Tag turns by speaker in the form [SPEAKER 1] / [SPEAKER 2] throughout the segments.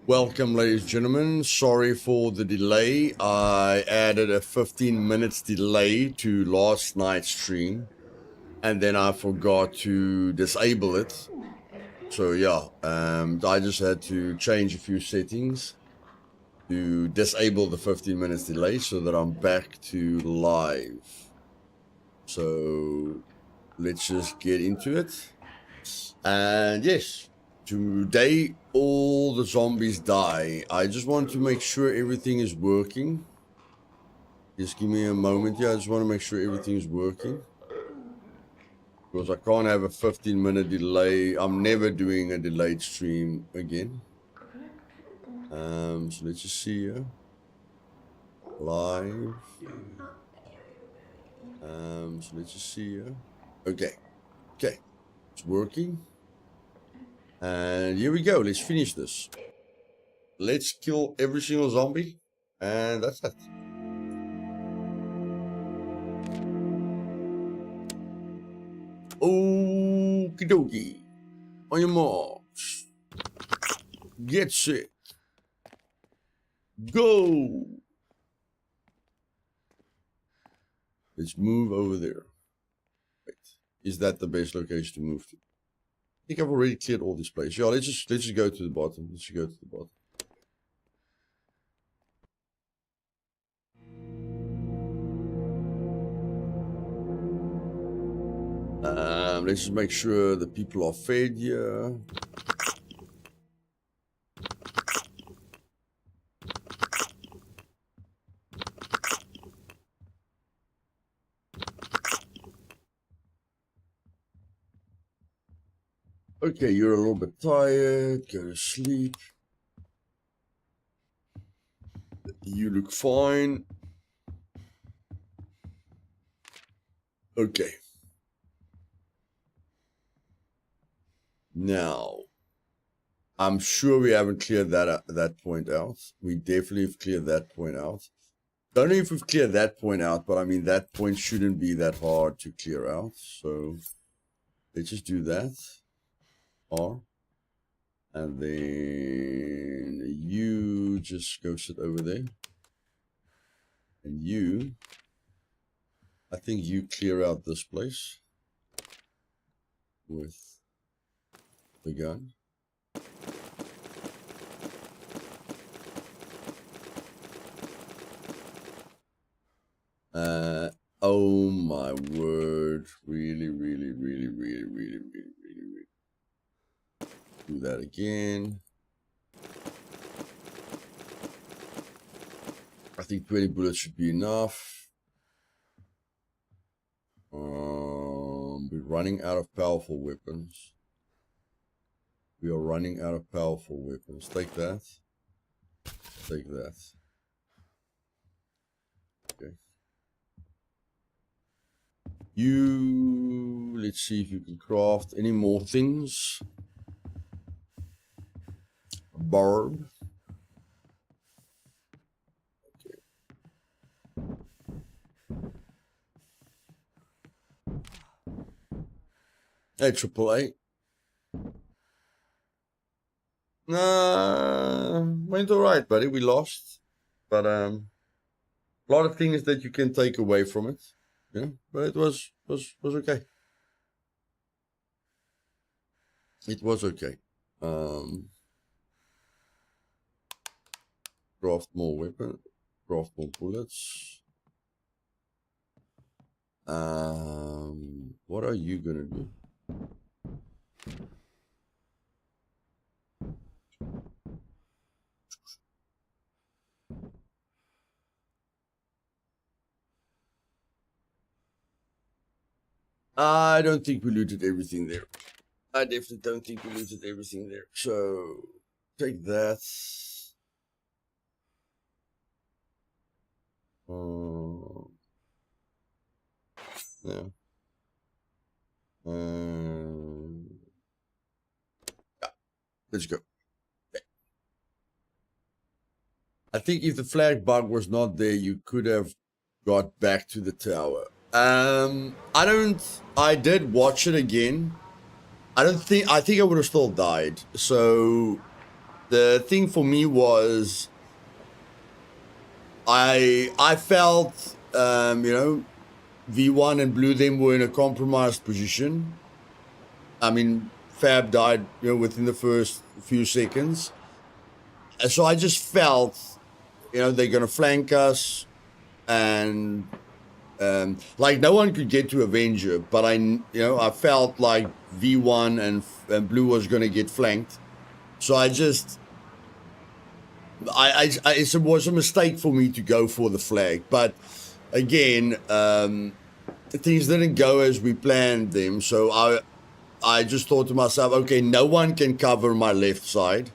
[SPEAKER 1] Welcome, ladies and gentlemen. Sorry for the delay. I added a 15 minutes delay to last night's stream, and then I forgot to disable it. So yeah, I just had to change a few settings to disable the 15 minutes delay so that I'm back to live. So let's just get into it. And yes, today all the zombies die. I just want to make sure everything is working. Just give me a moment here. I just want to make sure everything is working, because I can't have a 15-minute delay. I'm never doing a delayed stream again. So let's just see here. Live. So let's just see here. Okay. It's working. And here we go. Let's finish this. Let's kill every single zombie, and that's it. Okie dokie. On your marks. Get set. Go. Let's move over there. Wait. Is that the best location to move to? I think I've already cleared all this place. Yeah, let's just go to the bottom. Let's just go to the bottom. Let's just make sure the people are fed here. Okay, you're a little bit tired. Go to sleep. You look fine. Okay. Now, I'm sure we haven't cleared that point out. We definitely have cleared that point out. Don't know if we've cleared that point out, but I mean, that point shouldn't be that hard to clear out. So let's just do that. R. And then you just go sit over there. And you, I think you clear out this place with the gun. Oh my word. Really. Do that again. I think 20 bullets should be enough. We're running out of powerful weapons. We are running out of powerful weapons. Take that. Take that. Okay. Let's see if you can craft any more things. Barb. Okay. Hey, AAA. Went alright, buddy. We lost. But a lot of things that you can take away from it. Yeah, but it was okay. It was okay. Craft more weapon, craft more bullets. What are you gonna do? I don't think we looted everything there. I definitely don't think we looted everything there. So take that. Yeah. Let's go. Okay. I think if the flag bug was not there, you could have got back to the tower. I did watch it again. I think I would have still died. So the thing for me was I felt, V1 and Blue them were in a compromised position. I mean, Fab died, within the first few seconds. So I just felt, they're going to flank us, and like no one could get to Avenger, but I felt like V1 and Blue was going to get flanked. So it was a mistake for me to go for the flag. But again, things didn't go as we planned them. So I just thought to myself, okay, no one can cover my left side,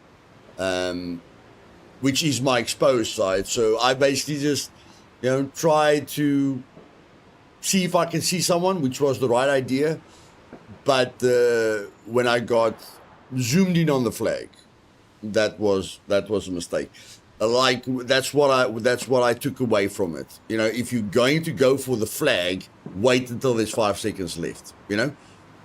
[SPEAKER 1] which is my exposed side. So I basically just, tried to see if I can see someone, which was the right idea. But when I got zoomed in on the flag, that was a mistake. Like that's what I took away from it. If you're going to go for the flag, wait until there's 5 seconds left.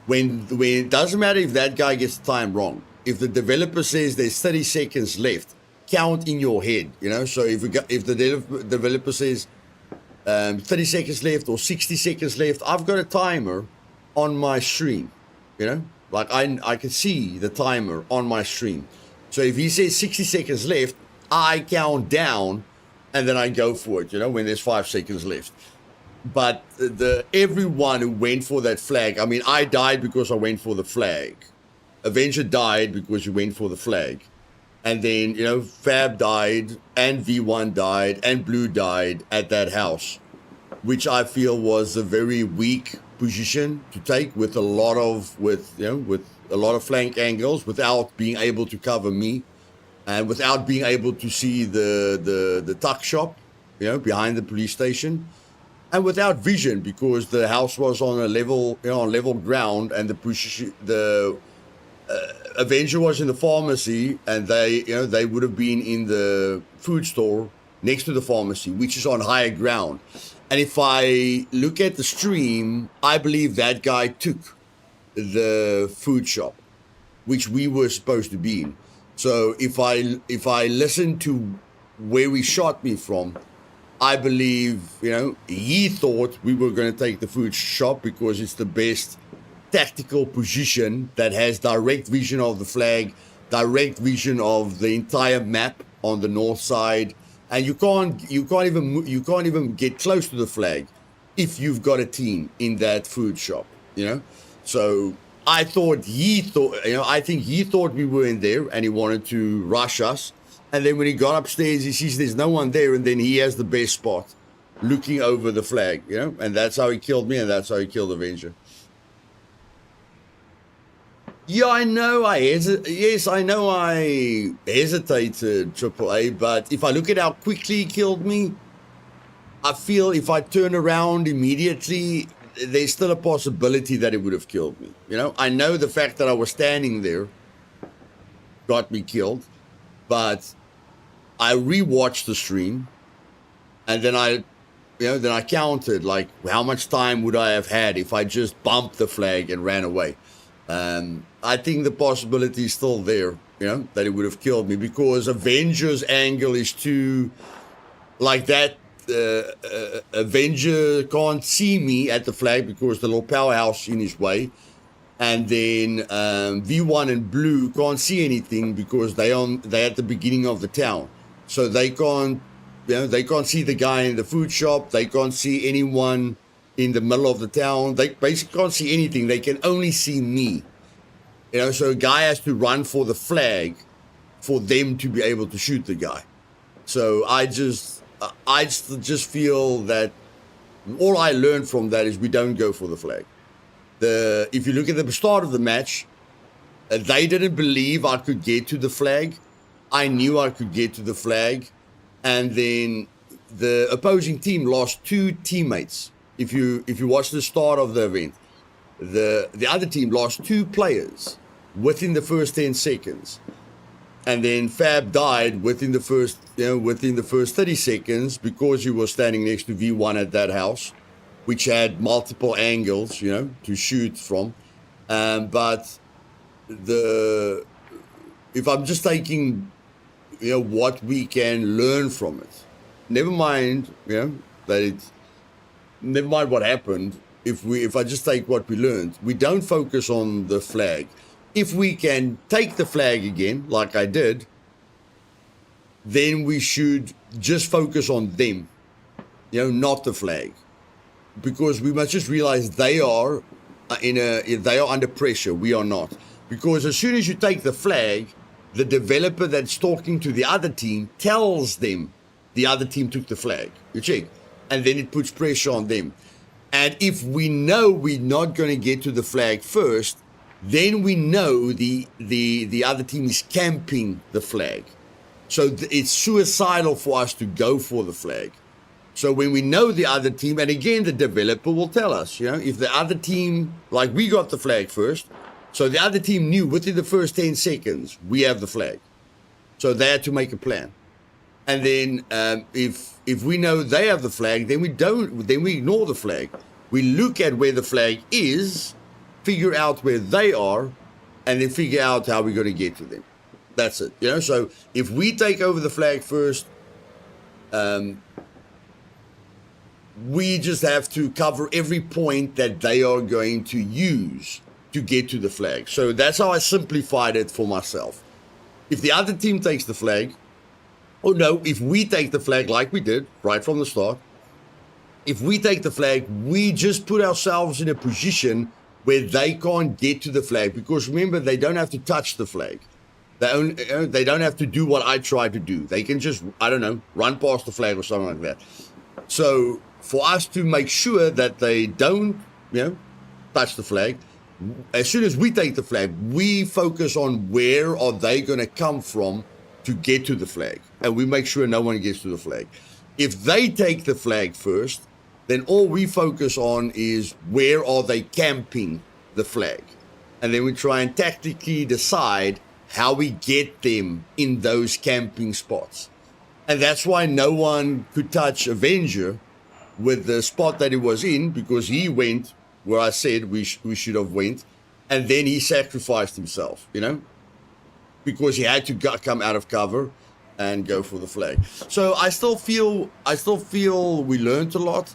[SPEAKER 1] When it doesn't matter if that guy gets the time wrong. If the developer says there's 30 seconds left, count in your head. So if the developer says 30 seconds left or 60 seconds left, I've got a timer on my stream. Like I can see the timer on my stream. So if he says 60 seconds left, I count down and then I go for it, when there's 5 seconds left. But everyone who went for that flag, I mean, I died because I went for the flag. Avenger died because he went for the flag. And then, Fab died and V1 died and Blue died at that house, which I feel was a very weak position to take with a lot of flank angles without being able to cover me and without being able to see the tuck shop, behind the police station. And without vision, because the house was on a level, on level ground, and the Avenger was in the pharmacy, and they would have been in the food store next to the pharmacy, which is on higher ground. And if I look at the stream, I believe that guy took the food shop, which we were supposed to be in. So if I listen to where he shot me from, I believe, he thought we were going to take the food shop because it's the best tactical position that has direct vision of the flag, direct vision of the entire map on the north side, and you can't even get close to the flag if you've got a team in that food shop, So I think he thought we were in there and he wanted to rush us. And then when he got upstairs, he sees there's no one there, and then he has the best spot looking over the flag, and that's how he killed me, and that's how he killed Avenger. Yeah, I know I hesitated, AAA, but if I look at how quickly he killed me, I feel if I turn around immediately, there's still a possibility that it would have killed me. I know the fact that I was standing there got me killed, but I rewatched the stream, and then I counted, like, how much time would I have had if I just bumped the flag and ran away. I think the possibility is still there, that it would have killed me, because Avenger's angle is too, like that. Avenger can't see me at the flag because the little powerhouse in his way. And then V1 and Blue can't see anything because they're at the beginning of the town. So they can't see the guy in the food shop. They can't see anyone in the middle of the town. They basically can't see anything. They can only see me. So a guy has to run for the flag for them to be able to shoot the guy. So I just feel that all I learned from that is we don't go for the flag. If you look at the start of the match, they didn't believe I could get to the flag. I knew I could get to the flag. And then the opposing team lost 2 teammates. If you watch the start of the event, the other team lost 2 players within the first 10 seconds. And then Fab died within the first, within the first 30 seconds because he was standing next to V1 at that house, which had multiple angles, to shoot from. But if I'm just taking, what we can learn from it, never mind, never mind what happened. If I just take what we learned, we don't focus on the flag. If we can take the flag again, like I did, then we should just focus on them, not the flag, because we must just realize they are under pressure. We are not, because as soon as you take the flag, the developer that's talking to the other team tells them the other team took the flag. You check, and then it puts pressure on them. And if we know we're not going to get to the flag first, then we know the other team is camping the flag. So it's suicidal for us to go for the flag. So when we know the other team, and again, the developer will tell us, if the other team, like we got the flag first, so the other team knew within the first 10 seconds, we have the flag. So they had to make a plan. And then if we know they have the flag, then we ignore the flag. We look at where the flag is, figure out where they are, and then figure out how we're going to get to them. That's it. So if we take over the flag first, we just have to cover every point that they are going to use to get to the flag. So that's how I simplified it for myself. If the other team takes the flag, if we take the flag like we did right from the start, if we take the flag, we just put ourselves in a position where they can't get to the flag, because remember, they don't have to touch the flag. They don't have to do what I try to do. They can just, run past the flag or something like that. So for us to make sure that they don't, touch the flag, as soon as we take the flag, we focus on where are they going to come from to get to the flag. And we make sure no one gets to the flag. If they take the flag first, then all we focus on is where are they camping the flag. And then we try and tactically decide how we get them in those camping spots. And that's why no one could touch Avenger with the spot that he was in, because he went where I said we should have went, and then he sacrificed himself, because he had to come out of cover and go for the flag. So I still feel we learned a lot.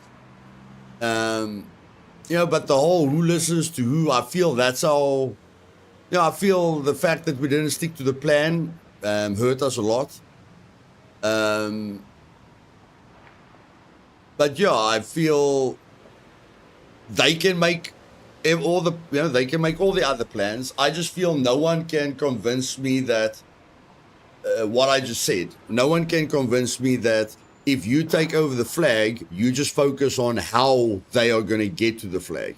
[SPEAKER 1] But the whole who listens to who, I feel that's how, I feel the fact that we didn't stick to the plan hurt us a lot. But yeah, I feel they can make all the other plans. I just feel no one can convince me that what I just said. No one can convince me that if you take over the flag, you just focus on how they are going to get to the flag.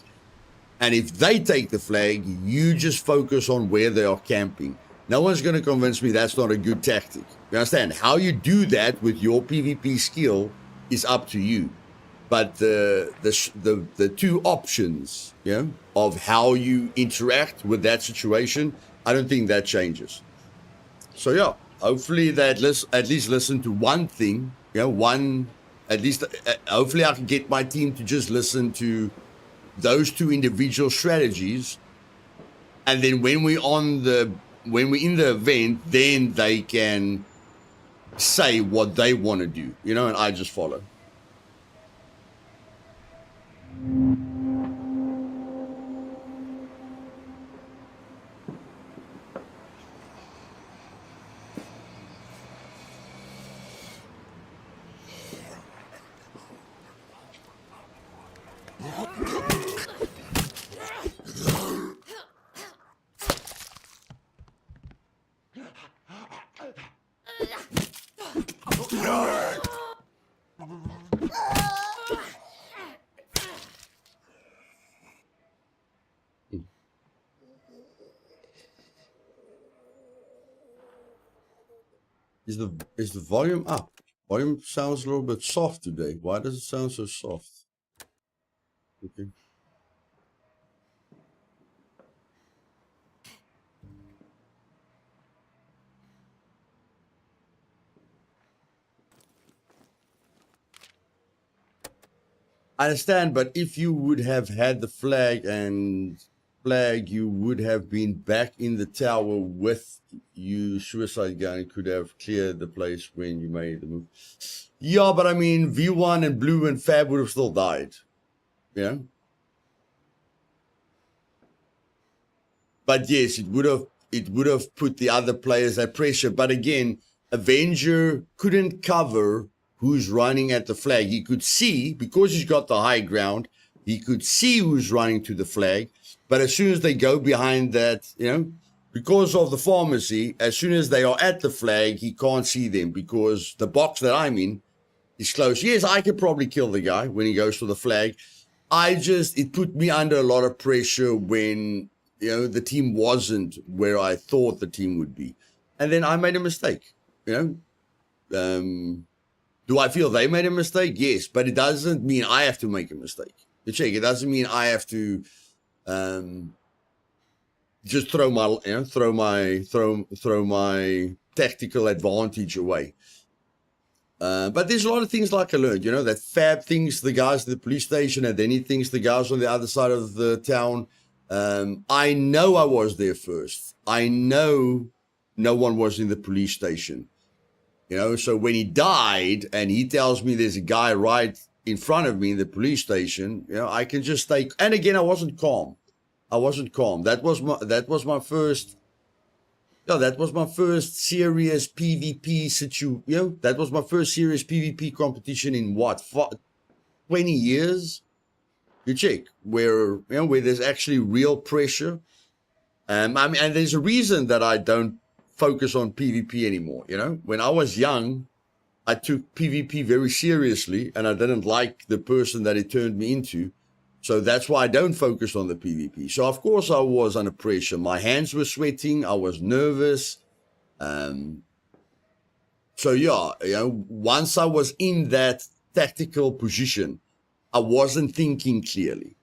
[SPEAKER 1] And if they take the flag, you just focus on where they are camping. No one's going to convince me that's not a good tactic. You understand? How you do that with your PvP skill is up to you. But the two options, of how you interact with that situation, I don't think that changes. So yeah, hopefully that at least listen to one thing, hopefully I can get my team to just listen to those two individual strategies, and then when we're in the event, then they can say what they want to do, and I just follow. Is the volume up? Volume sounds a little bit soft today. Why does it sound so soft? Okay. I understand, but if you would have had the flag, you would have been back in the tower with you suicide gun and could have cleared the place when you made the move. Yeah, but I mean, V1 and Blue and Fab would have still died, you know? But yes, it would have put the other players at pressure. But again, Avenger couldn't cover who's running at the flag. He could see, because he's got the high ground, he could see who's running to the flag. But as soon as they go behind that, you know, because of the pharmacy, as soon as they are at the flag, he can't see them because the box that I'm in is close. Yes, I could probably kill the guy when he goes to the flag. It put me under a lot of pressure when, you know, the team wasn't where I thought the team would be. And then I made a mistake, you know. Do I feel they made a mistake? Yes, but it doesn't mean I have to make a mistake. You check, it doesn't mean I have to just throw my tactical advantage away. But there's a lot of things like I learned, you know, that Fab thinks the guys at the police station and then he thinks the guys on the other side of the town. I know I was there first. I know no one was in the police station. You know, so when he died and he tells me there's a guy right in front of me in the police station, you know, I can just take, and again, I wasn't calm. That was my first serious PvP you know, that was my first serious PvP competition in what, 20 years? You check where there's actually real pressure. I mean, and there's a reason that I don't focus on PvP anymore. You know, when I was young, I took PvP very seriously and I didn't like the person that it turned me into. So that's why I don't focus on the PvP. So of course I was under pressure. My hands were sweating. I was nervous. So yeah, you know, once I was in that tactical position, I wasn't thinking clearly.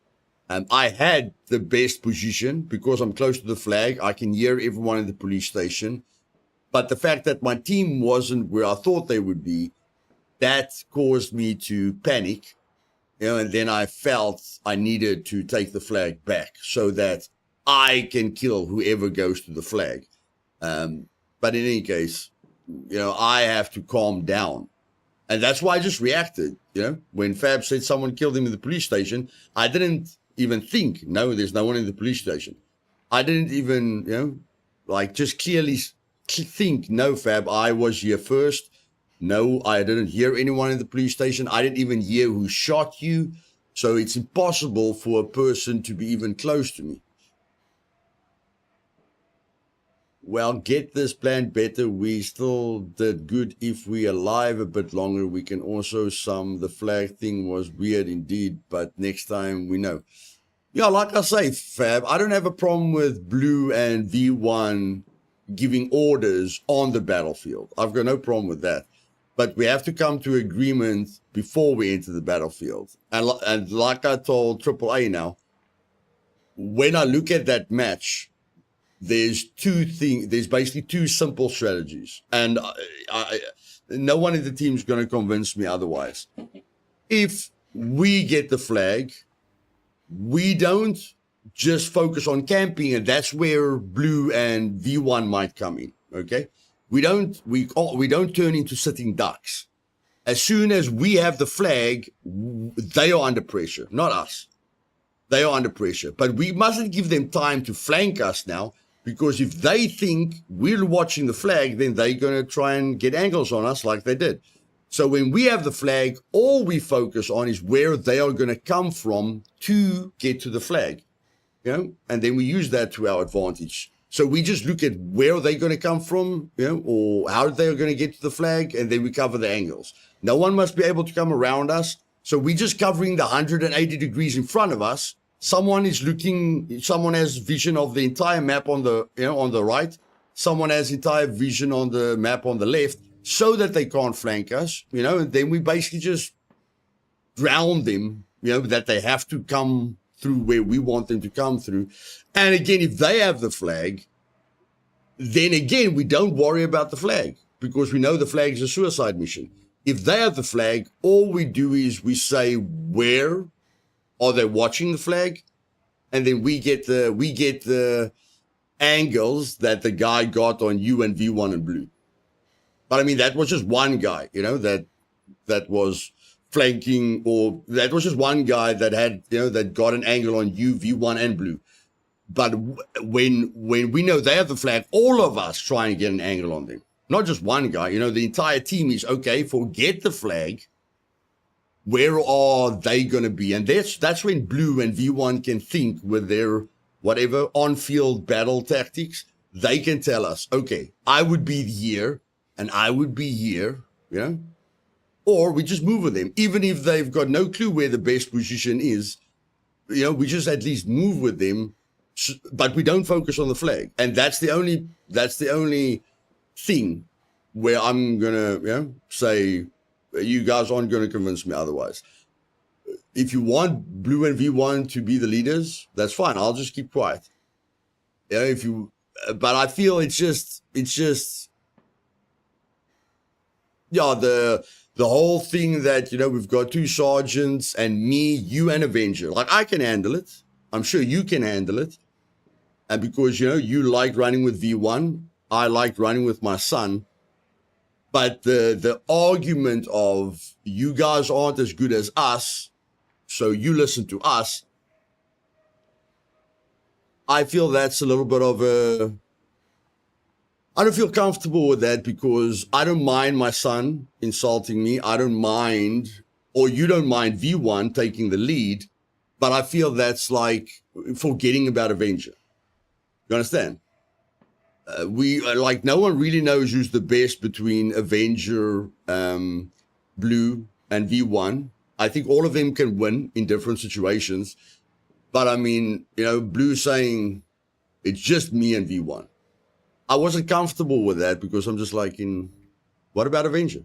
[SPEAKER 1] I had the best position because I'm close to the flag. I can hear everyone in the police station. But the fact that my team wasn't where I thought they would be, that caused me to panic. You know, and then I felt I needed to take the flag back so that I can kill whoever goes to the flag. But in any case, you know, I have to calm down. And that's why I just reacted. You know, when Fab said someone killed him in the police station, I didn't even think, no, there's no one in the police station. I didn't even, you know, like just clearly think, no, Fab, I was here first. No, I didn't hear anyone in the police station. I didn't even hear who shot you. So it's impossible for a person to be even close to me. Well, get this plan better. We still did good. If we alive a bit longer, we can also the flag thing was weird indeed, but next time we know. Yeah, like I say, Fab, I don't have a problem with Blue and V1 giving orders on the battlefield. I've got no problem with that. But we have to come to agreement before we enter the battlefield. And like I told AAA now, when I look at that match, there's basically two simple strategies. And no one in the team is going to convince me otherwise. If we get the flag, we don't just focus on camping, and that's where Blue and V1 might come in, okay? We don't turn into sitting ducks. As soon as we have the flag, they are under pressure, not us. They are under pressure. But we mustn't give them time to flank us now, because if they think we're watching the flag, then they're going to try and get angles on us like they did. So when we have the flag, all we focus on is where they are going to come from to get to the flag, you know, and then we use that to our advantage. So we just look at where they're going to come from, you know, or how they're going to get to the flag, and then we cover the angles. No one must be able to come around us. So we're just covering the 180 degrees in front of us. Someone has vision of the entire map on the right. Someone has entire vision on the map on the left, so that they can't flank us, you know, and then we basically just drown them, you know, that they have to come through where we want them to come through. And again, if they have the flag, then again, we don't worry about the flag because we know the flag is a suicide mission. If they have the flag, all we do is we say where Are they watching the flag? And then we get the angles that the guy got on you and V1 and blue. But I mean, that was just one guy, that was flanking, or that was just one guy that had, that got an angle on you, V1 and blue. But when we know they have the flag, all of us try and get an angle on them. Not just one guy, the entire team is, okay, forget the flag. Where are they going to be? And that's when blue and V1 can think with their whatever on-field battle tactics. They can tell us, okay, I would be here and I would be here, or we just move with them. Even if they've got no clue where the best position is, we just at least move with them, but we don't focus on the flag. And that's the only thing where I'm going to, say, you guys aren't going to convince me otherwise. If you want blue and V1 to be the leaders, that's fine. I'll just keep quiet. But I feel it's just, the whole thing that, we've got two sergeants and me, you and Avenger. Like, I can handle it. I'm sure you can handle it. And because, you like running with V1, I like running with my son. But the argument of you guys aren't as good as us, so you listen to us, I feel that's a little bit of I don't feel comfortable with that, because I don't mind my son insulting me. I don't mind, or you don't mind V1 taking the lead, but I feel that's like forgetting about Avenger. You understand? No one really knows who's the best between Avenger, Blue, and V1. I think all of them can win in different situations. But I mean, Blue saying it's just me and V1. I wasn't comfortable with that, because I'm just like, what about Avenger?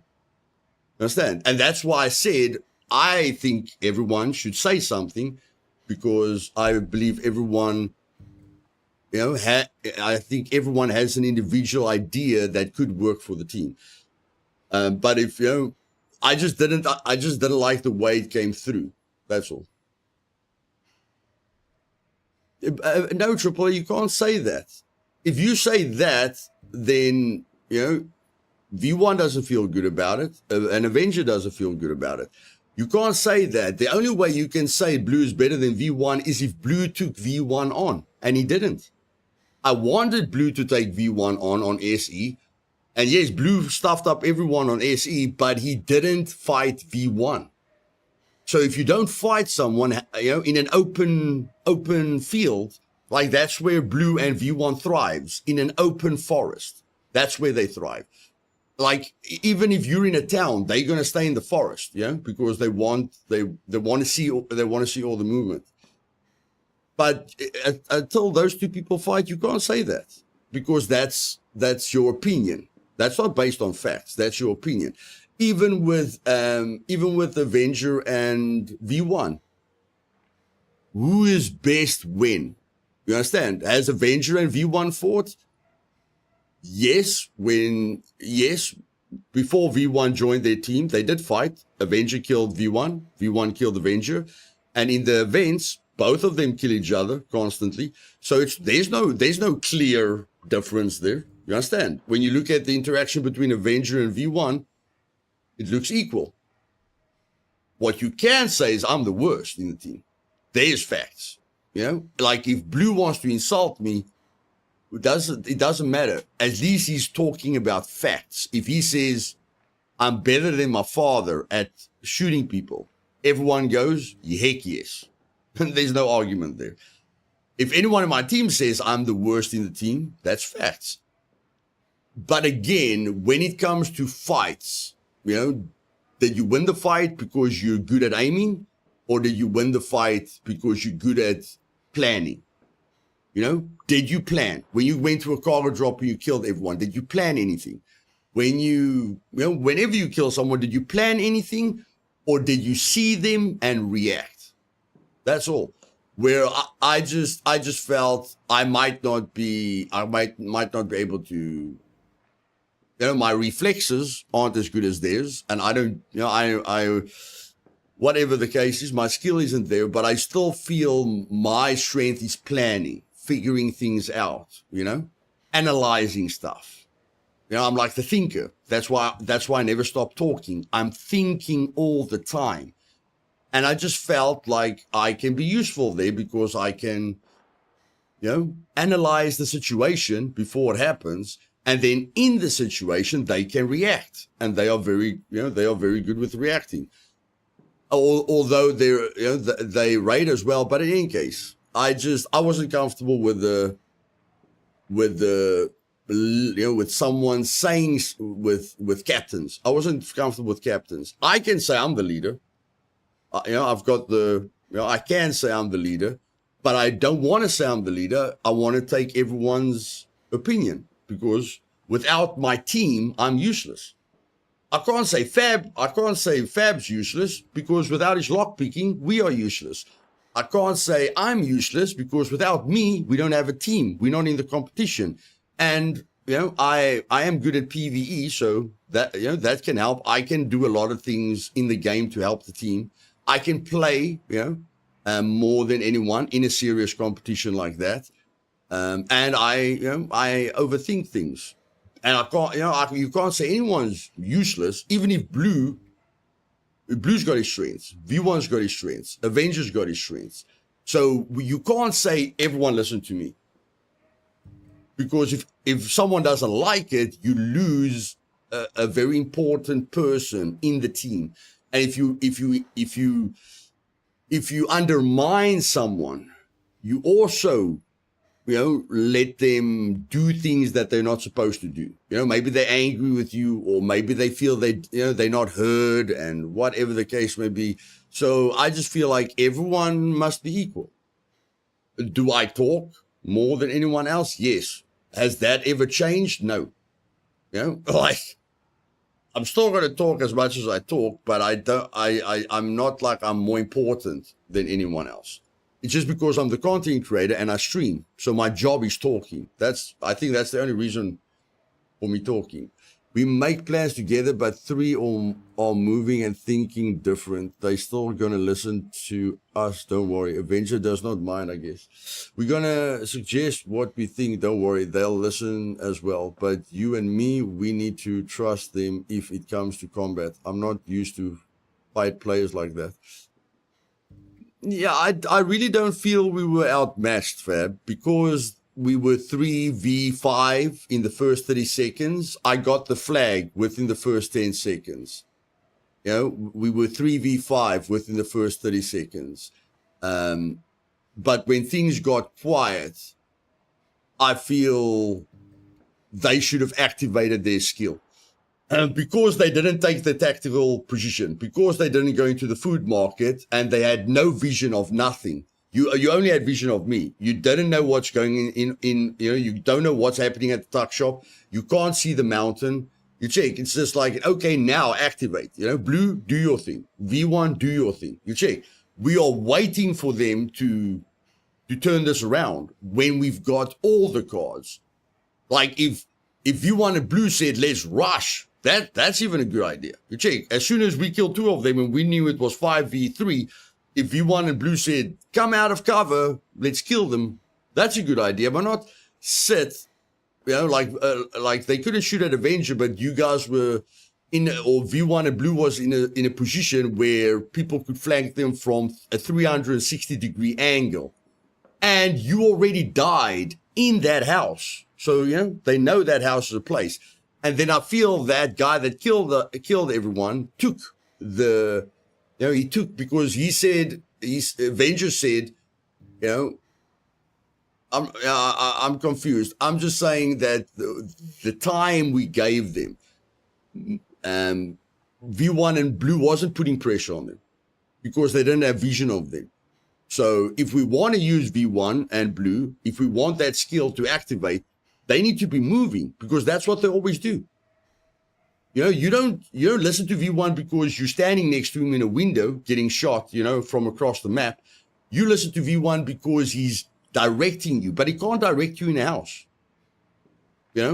[SPEAKER 1] Understand? And that's why I said, I think everyone should say something, because I believe everyone, I think everyone has an individual idea that could work for the team. But if, I just didn't like the way it came through. That's all. No, Triple, you can't say that. If you say that, then, V1 doesn't feel good about it, and Avenger doesn't feel good about it. You can't say that. The only way you can say Blue is better than V1 is if Blue took V1 on, and he didn't. I wanted Blue to take V1 on SE, and yes, Blue stuffed up everyone on SE, but he didn't fight V1. So if you don't fight someone, in an open field, like that's where Blue and V1 thrives, in an open forest. That's where they thrive. Like, even if you're in a town, they're going to stay in the forest, because they want to see all the movement. But until those two people fight, you can't say that, because that's your opinion. That's not based on facts. That's your opinion. Even with Avenger and V1, who is best when? You understand? Has Avenger and V1 fought? Yes, before V1 joined their team, they did fight. Avenger killed V1, V1 killed Avenger, and in the events, both of them kill each other constantly. So there's no clear difference there. You understand? When you look at the interaction between Avenger and V1, it looks equal. What you can say is I'm the worst in the team. There's facts. Like if Blue wants to insult me, it doesn't matter. At least he's talking about facts. If he says I'm better than my father at shooting people, everyone goes, heck yes. There's no argument there. If anyone in my team says I'm the worst in the team, that's facts. But again, when it comes to fights, did you win the fight because you're good at aiming, or did you win the fight because you're good at planning? Did you plan? When you went to a cargo drop and you killed everyone, did you plan anything? Whenever you kill someone, did you plan anything, or did you see them and react? That's all. Where I just felt I might not be able to, my reflexes aren't as good as theirs, and I don't, whatever the case is, my skill isn't there, but I still feel my strength is planning, figuring things out, analyzing stuff. I'm like the thinker. That's why I never stop talking. I'm thinking all the time. And I just felt like I can be useful there because I can, analyze the situation before it happens. And then in the situation, they can react. And they are very good with reacting. Although they rate as well. But in any case, I wasn't comfortable with someone saying with captains. I wasn't comfortable with captains. I can say I'm the leader. I've got I can say I'm the leader, but I don't want to say I'm the leader. I want to take everyone's opinion because without my team, I'm useless. I can't say Fab's useless because without his lockpicking, we are useless. I can't say I'm useless because without me, we don't have a team. We're not in the competition. And, I am good at PvE, so that can help. I can do a lot of things in the game to help the team. I can play, more than anyone in a serious competition like that. And I overthink things. And I can't, you can't say anyone's useless, even if Blue's got his strengths. V1's got his strengths. Avenger's got his strengths. So you can't say everyone listen to me. Because if someone doesn't like it, you lose a very important person in the team. And if you undermine someone, you also let them do things that they're not supposed to do. Maybe they're angry with you, or maybe they feel they're not heard, and whatever the case may be. So I just feel like everyone must be equal. Do I talk more than anyone else? Yes. Has that ever changed? No. I'm still going to talk as much as I talk, but I'm not like I'm more important than anyone else. It's just because I'm the content creator and I stream. So my job is talking. I think that's the only reason for me talking. We make plans together, but three are moving and thinking different. They still going to listen to us. Don't worry. Avenger does not mind, I guess. We're going to suggest what we think. Don't worry. They'll listen as well. But you and me, we need to trust them if it comes to combat. I'm not used to fight players like that. Yeah, I really don't feel we were outmatched, Fab, because we were 3v5 in the first 30 seconds. I got the flag within the first 10 seconds. We were 3v5 within the first 30 seconds. But when things got quiet, I feel they should have activated their skill. Because they didn't take the tactical position, because they didn't go into the food market, and they had no vision of nothing. You only had vision of me. You didn't know what's going in, you don't know what's happening at the tuck shop. You can't see the mountain. You check. It's just like, okay, now activate. Blue, do your thing. V1, do your thing. You check. We are waiting for them to turn this around when we've got all the cards. Like if V1 and Blue said, let's rush, that's even a good idea. You check. As soon as we killed two of them and we knew it was 5v3, if V1 and Blue said, come out of cover, let's kill them, that's a good idea. But not sit, like they couldn't shoot at Avenger, but you guys were or V1 and Blue was in a position where people could flank them from a 360-degree angle. And you already died in that house. So, they know that house is a place. And then I feel that guy that killed everyone took he took, because he said, Avenger said, I'm confused. I'm just saying that the time we gave them, V1 and Blue wasn't putting pressure on them because they didn't have vision of them. So if we want to use V1 and Blue, if we want that skill to activate, they need to be moving because that's what they always do. You don't listen to V1 because you're standing next to him in a window getting shot, from across the map. You listen to V1 because he's directing you, but he can't direct you in a house.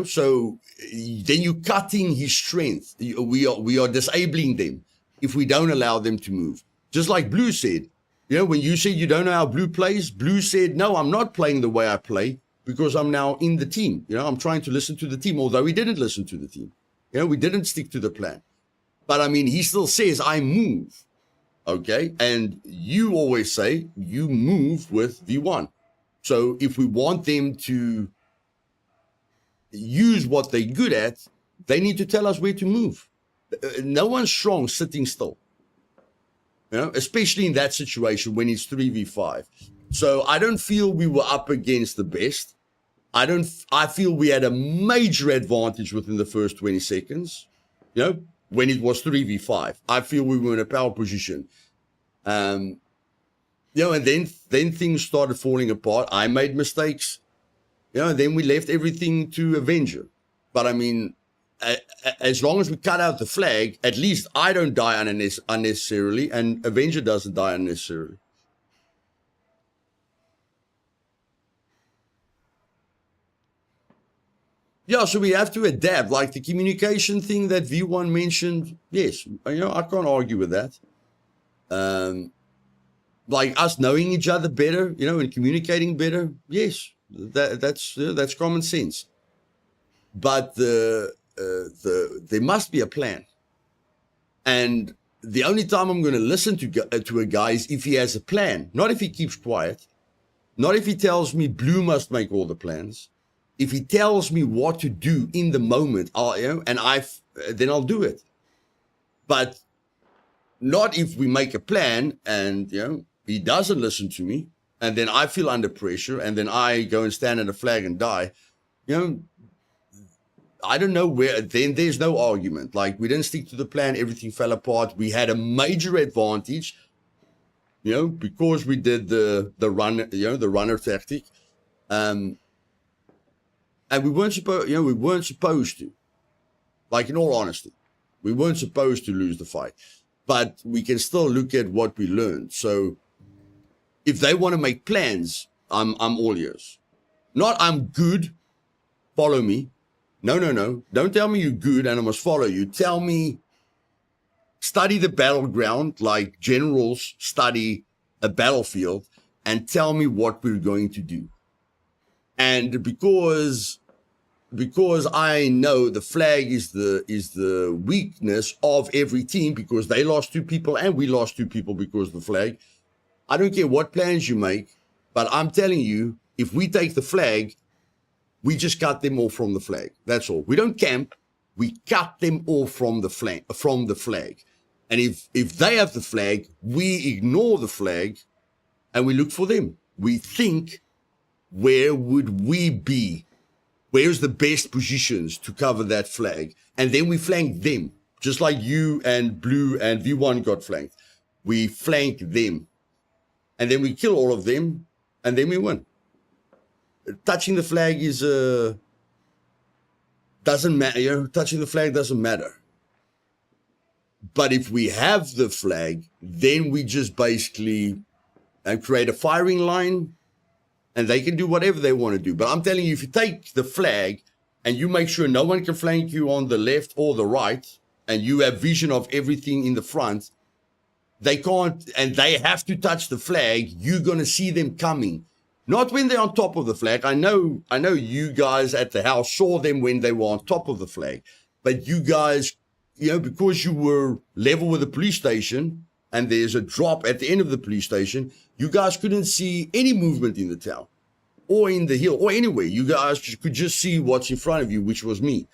[SPEAKER 1] So then you're cutting his strength. We are disabling them if we don't allow them to move. Just like Blue said, you know, when you said you don't know how Blue plays, Blue said, no, I'm not playing the way I play because I'm now in the team. You know, I'm trying to listen to the team, although he didn't listen to the team. You know, we didn't stick to the plan. But I mean, he still says, I move. Okay. And you always say you move with V1. So if we want them to use what they're good at, they need to tell us where to move. No one's strong sitting still, you know, especially in that situation when it's 3v5. So I don't feel we were up against the best. I feel we had a major advantage within the first 20 seconds, you know, when it was 3v5. I feel we were in a power position. You know, and then things started falling apart. I made mistakes, you know, and then we left everything to Avenger. But I mean, as long as we cut out the flag, at least I don't die unnecessarily, and Avenger doesn't die unnecessarily. Yeah, so we have to adapt. Like the communication thing that V1 mentioned, yes, you know, I can't argue with that. Like us knowing each other better, you know, and communicating better, yes, that's common sense. But there must be a plan. And the only time I'm going to listen to a guy is if he has a plan, not if he keeps quiet, not if he tells me Blue must make all the plans. If he tells me what to do in the moment, then I'll do it. But not if we make a plan and, you know, he doesn't listen to me, and then I feel under pressure, and then I go and stand at a flag and die. You know, I don't know where, then there's no argument. Like, we didn't stick to the plan, everything fell apart. We had a major advantage, you know, because we did the runner tactic. And we weren't supposed to. Like, in all honesty, we weren't supposed to lose the fight. But we can still look at what we learned. So if they want to make plans, I'm all ears. Not I'm good, follow me. No. Don't tell me you're good and I must follow you. Tell me, study the battleground like generals study a battlefield, and tell me what we're going to do. And because I know the flag is the weakness of every team, because they lost 2 people and we lost 2 people because of the flag. I don't care what plans you make, but I'm telling you, if we take the flag, we just cut them off from the flag. That's all. We don't camp. We cut them off from the flag. And if they have the flag, we ignore the flag and we look for them. We think, where would we be? Where's the best positions to cover that flag? And then we flank them, just like you and Blue and V1 got flanked. We flank them. And then we kill all of them, and then we win. Touching the flag doesn't matter. You know, touching the flag doesn't matter. But if we have the flag, then we just basically create a firing line, and they can do whatever they want to do. But I'm telling you, if you take the flag and you make sure no one can flank you on the left or the right, and you have vision of everything in the front, they can't, and they have to touch the flag, you're going to see them coming. Not when they're on top of the flag. I know you guys at the house saw them when they were on top of the flag. But you guys, you know, because you were level with the police station and there's a drop at the end of the police station, you guys couldn't see any movement in the town or in the hill or anywhere. You guys could just see what's in front of you, which was me.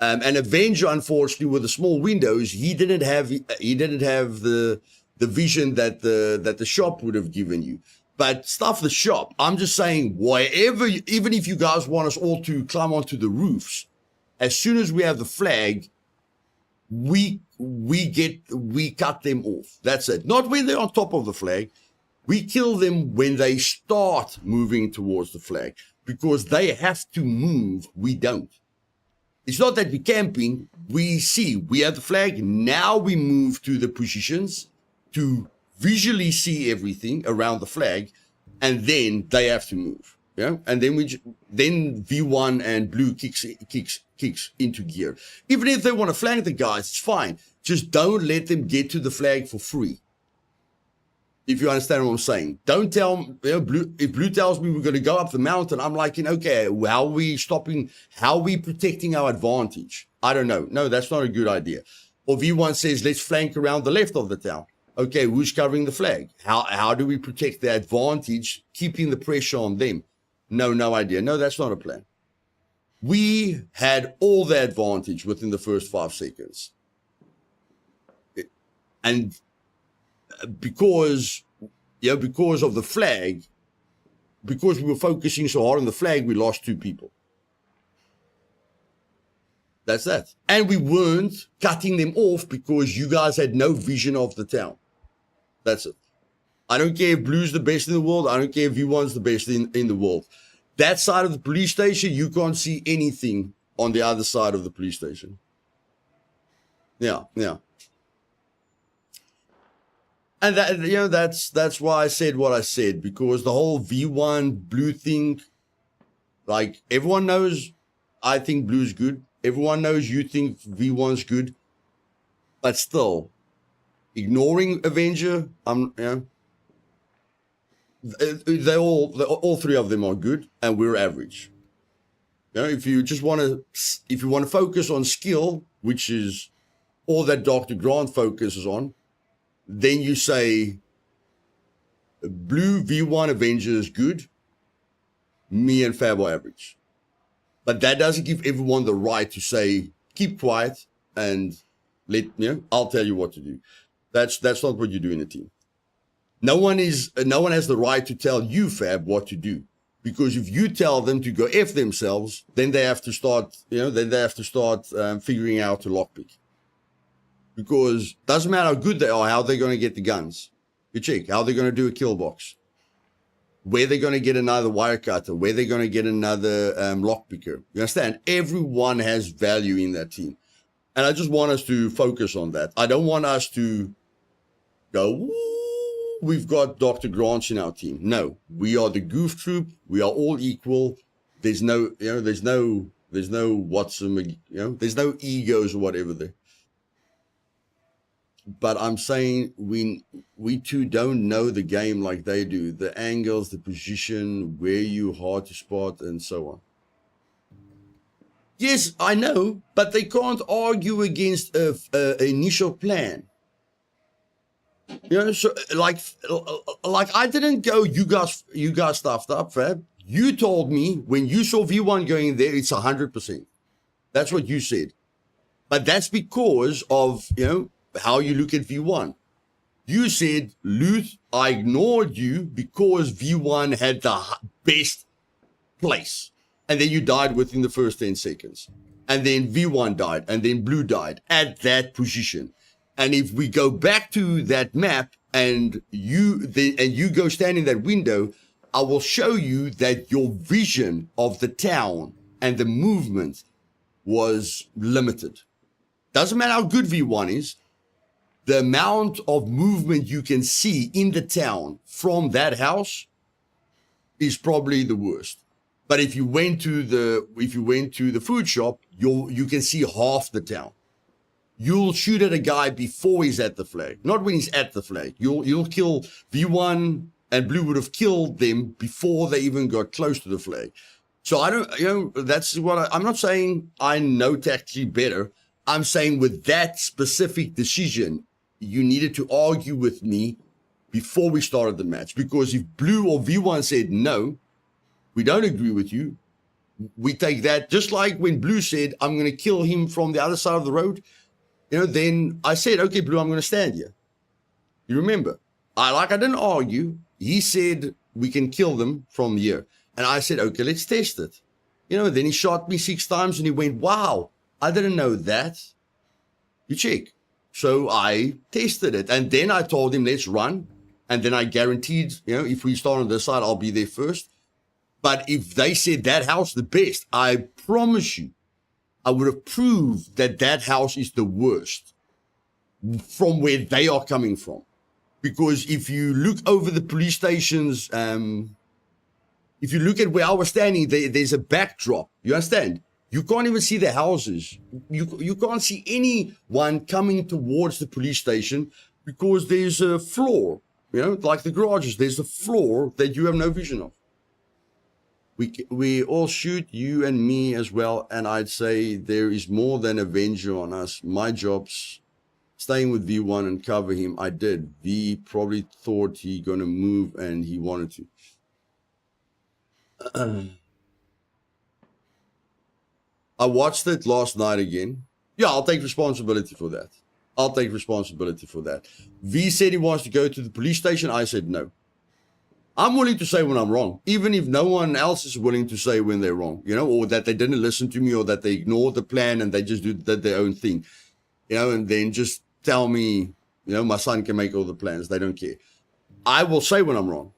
[SPEAKER 1] And Avenger, unfortunately, with the small windows, he didn't have the vision that the shop would have given you. But stuff the shop. I'm just saying, wherever, even if you guys want us all to climb onto the roofs, as soon as we have the flag, we cut them off. That's it. Not when they're on top of the flag. We kill them when they start moving towards the flag, because they have to move. We don't. It's not that we're camping. We have the flag. Now we move to the positions to visually see everything around the flag, and then they have to move. Yeah, and then then V1 and Blue kicks into gear. Even if they want to flank the guys, it's fine. Just don't let them get to the flag for free. If you understand what I'm saying. Don't tell, Blue, if Blue tells me we're going to go up the mountain, I'm like, okay, how are we stopping, how are we protecting our advantage? I don't know. No, that's not a good idea. Or V1 says, let's flank around the left of the town. Okay, who's covering the flag? How do we protect the advantage, keeping the pressure on them? No idea. No, that's not a plan. We had all the advantage within the first 5 seconds. And because of the flag, because we were focusing so hard on the flag, we lost 2 people. That's that. And we weren't cutting them off because you guys had no vision of the town. That's it. I don't care if Blue's the best in the world. I don't care if V1's the best in the world. That side of the police station, you can't see anything on the other side of the police station. Yeah. And that, that's why I said what I said, because the whole V1 Blue thing, like everyone knows I think Blue's good. Everyone knows you think V1's good. But still, ignoring Avenger, they all 3 of them are good, and we're average. If you want to focus on skill, which is all that Dr. Grant focuses on, then you say Blue V1 Avenger is good, me and Fab are average. But that doesn't give everyone the right to say, keep quiet and I'll tell you what to do. That's not what you do in a team. No one has the right to tell you, Fab, what to do. Because if you tell them to go F themselves, then they have to start, figuring out a lockpick. Because it doesn't matter how good they are, how they're going to get the guns. You check how they're going to do a kill box, where they're going to get another wire cutter, where they're going to get another lockpicker. You understand? Everyone has value in that team. And I just want us to focus on that. I don't want us to go, woo, we've got Dr. Grant in our team. No, we are the goof troop. We are all equal. There's no, there's no egos or whatever there. But I'm saying we too don't know the game like they do. The angles, the position, where you hard to spot, and so on. Yes, I know, but they can't argue against an initial plan. So like I didn't go, you guys stuffed up, Fab. You told me when you saw V1 going there, it's 100%. That's what you said. But that's because of, how you look at V1. You said, Luth, I ignored you because V1 had the best place. And then you died within the first 10 seconds. And then V1 died. And then Blue died at that position. And if we go back to that map and you go stand in that window, I will show you that your vision of the town and the movement was limited. Doesn't matter how good V1 is. The amount of movement you can see in the town from that house is probably the worst. But if you went to the food shop, you can see half the town. You'll shoot at a guy before he's at the flag, not when he's at the flag. You'll kill V1 and Blue would have killed them before they even got close to the flag. So I don't, that's what I'm not saying I know tactically better. I'm saying with that specific decision, you needed to argue with me before we started the match. Because if Blue or V1 said, no, we don't agree with you, we take that. Just like when Blue said, I'm going to kill him from the other side of the road, then I said, okay, Blue, I'm going to stand here. You remember? I didn't argue. He said, we can kill them from here. And I said, okay, let's test it. Then he shot me 6 times and he went, wow, I didn't know that. You check. So I tested it. And then I told him, let's run. And then I guaranteed, if we start on this side, I'll be there first. But if they said that house the best, I promise you, I would have proved that house is the worst from where they are coming from. Because if you look over the police stations, if you look at where I was standing, there's a backdrop. You understand? You can't even see the houses. You can't see anyone coming towards the police station because there's a floor. You know, like the garages, there's a floor that you have no vision of. We all shoot, you and me as well, and I'd say there is more than Avenger on us. My job's staying with V1 and cover him. I did. V probably thought he gonna move and he wanted to. I watched it last night again. Yeah, I'll take responsibility for that. I'll take responsibility for that. V said he wants to go to the police station. I said no. I'm willing to say when I'm wrong, even if no one else is willing to say when they're wrong, you know, or that they didn't listen to me, or that they ignored the plan and they just did their own thing, you know, and then just tell me, you know, my son can make all the plans. They don't care. I will say when I'm wrong.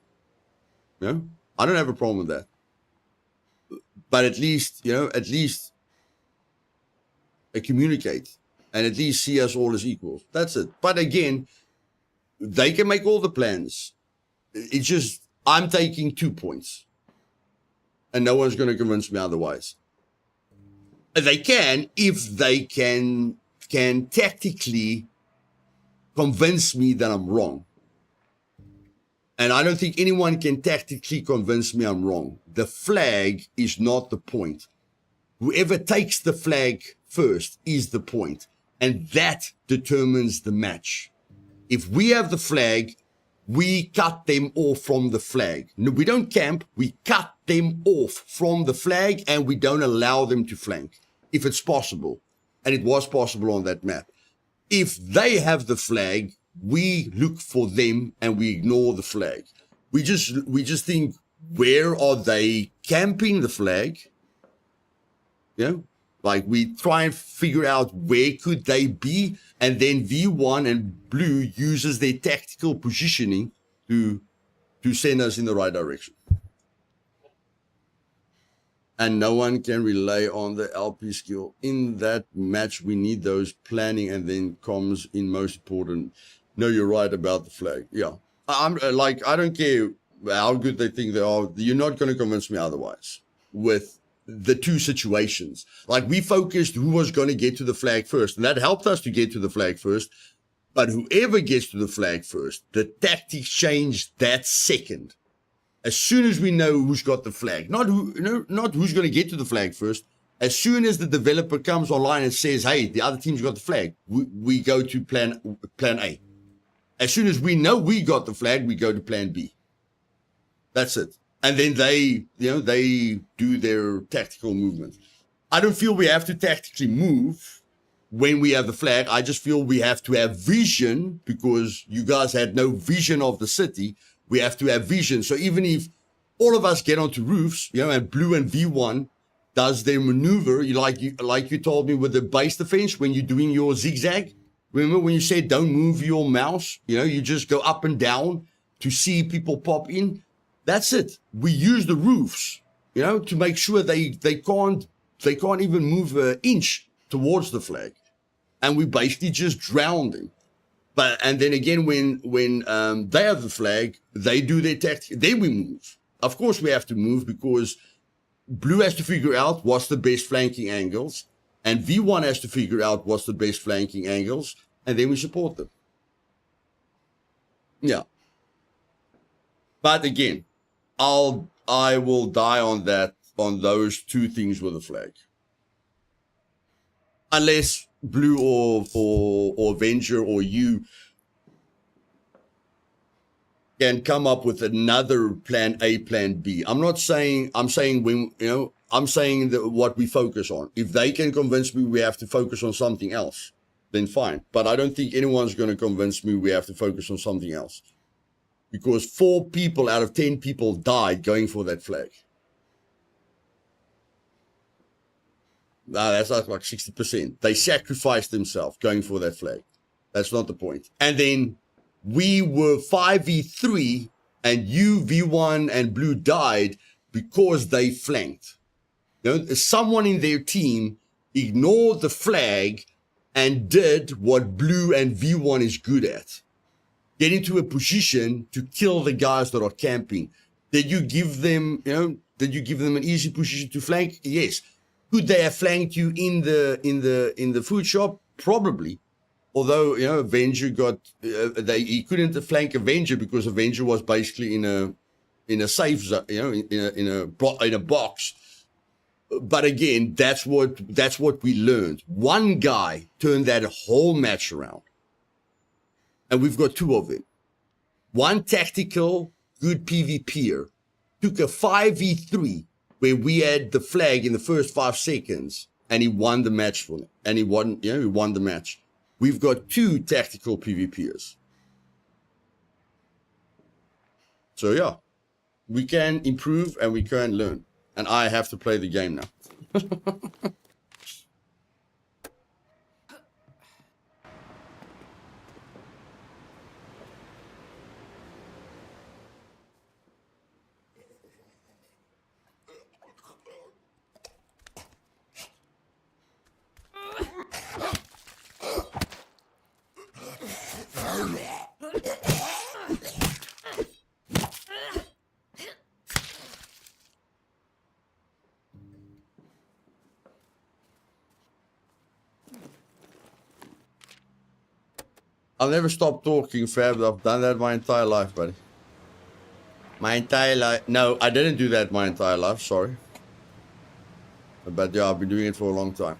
[SPEAKER 1] You know, I don't have a problem with that. But at least, you know, communicate and at least see us all as equals. That's it. But again, they can make all the plans. It's just, I'm taking 2 points and no one's going to convince me otherwise. They can, if they can tactically convince me that I'm wrong. And I don't think anyone can tactically convince me I'm wrong. The flag is not the point. Whoever takes the flag first is the point, and that determines the match. If we have the flag, we cut them off from the flag. No, we don't camp, we cut them off from the flag, and we don't allow them to flank, if it's possible. And it was possible on that map. If they have the flag, we look for them and we ignore the flag. We just think, where are they camping the flag? You know, like we try and figure out where could they be, and then V1 and Blue uses their tactical positioning to send us in the right direction. And no one can rely on the LP skill. In that match, we need those planning and then comms in most important. No, you're right about the flag. Yeah. I'm like, I don't care how good they think they are. You're not going to convince me otherwise with the two situations. Like, we focused who was going to get to the flag first, and that helped us to get to the flag first. But whoever gets to the flag first, the tactics changed that second. As soon as we know who's got the flag, not who's going to get to the flag first. As soon as the developer comes online and says, hey, the other team's got the flag, we go to plan A. As soon as we know we got the flag, we go to plan B. That's it. And then they do their tactical movement. I don't feel we have to tactically move when we have the flag. I just feel we have to have vision, because you guys had no vision of the city. We have to have vision. So even if all of us get onto roofs, and Blue and V1 does their maneuver, like you told me with the base defense when you're doing your zigzag. Remember when you said don't move your mouse? You just go up and down to see people pop in. That's it. We use the roofs, to make sure they can't even move an inch towards the flag, and we basically just drown them. And then again, when they have the flag, they do their tactic. Then we move. Of course, we have to move because Blue has to figure out what's the best flanking angles, and V1 has to figure out what's the best flanking angles, and then we support them. Yeah. But again, I will die on those two things with a flag. Unless Blue or Avenger or you can come up with another plan A, plan B. I'm saying that what we focus on. If they can convince me we have to focus on something else, then fine. But I don't think anyone's going to convince me we have to focus on something else. Because 4 people out of 10 people died going for that flag. That's like 60%. They sacrificed themselves going for that flag. That's not the point. And then we were 5v3, and you, V1, and Blue died because they flanked. Someone in their team ignored the flag and did what Blue and V1 is good at. Get into a position to kill the guys that are camping. Did you give them an easy position to flank? Yes. Could they have flanked you in the food shop? Probably. Although, you know, Avenger got, he couldn't flank Avenger because Avenger was basically in a safe zone, you know, in a box. But again, that's what we learned. One guy turned that whole match around, and we've got two of them. One tactical, good PvPer took a 5v3 where we had the flag in the first 5 seconds, and he won the match for it. And he won the match. We've got two tactical PvPers. So yeah, we can improve and we can learn. And I have to play the game now. I'll never stop talking, Fab. I've done that my entire life, buddy. My entire life. No, I didn't do that my entire life. Sorry. But yeah, I've been doing it for a long time.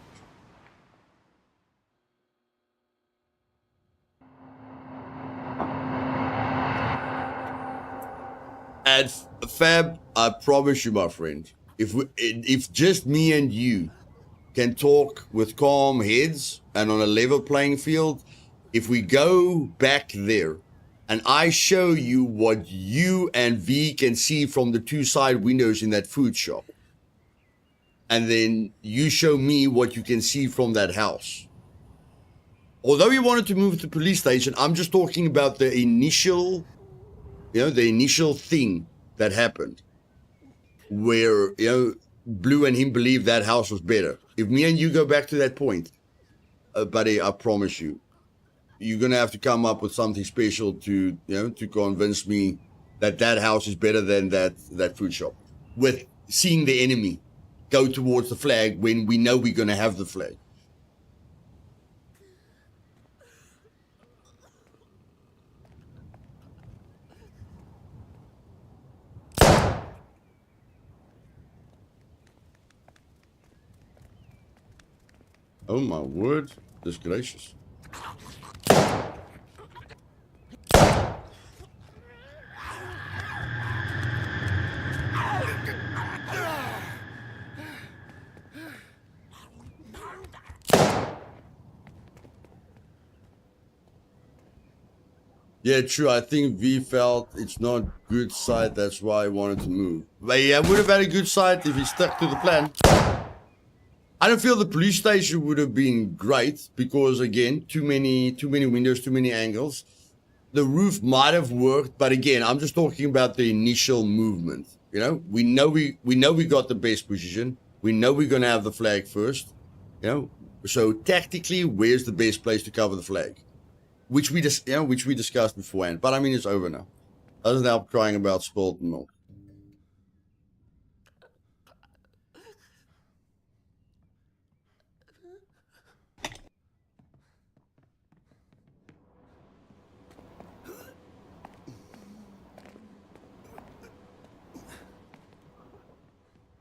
[SPEAKER 1] And Fab, I promise you, my friend, if just me and you can talk with calm heads and on a level playing field, if we go back there and I show you what you and V can see from the two side windows in that food shop, and then you show me what you can see from that house. Although he wanted to move to the police station, I'm just talking about the initial, the initial thing that happened where, Blue and him believed that house was better. If me and you go back to that point, buddy, I promise you, you're going to have to come up with something special to convince me that that house is better than that food shop. With seeing the enemy go towards the flag when we know we're going to have the flag. Oh my word, this gracious. Yeah, true. I think V felt it's not good sight. That's why he wanted to move. But yeah, would have had a good sight if he stuck to the plan. I don't feel the police station would have been great because, again, too many windows, too many angles. The roof might have worked, but again, I'm just talking about the initial movement. We know we got the best position. We know we're gonna have the flag first. So tactically, where's the best place to cover the flag? Which we discussed beforehand. But I mean, it's over now. Doesn't help crying about spilled milk.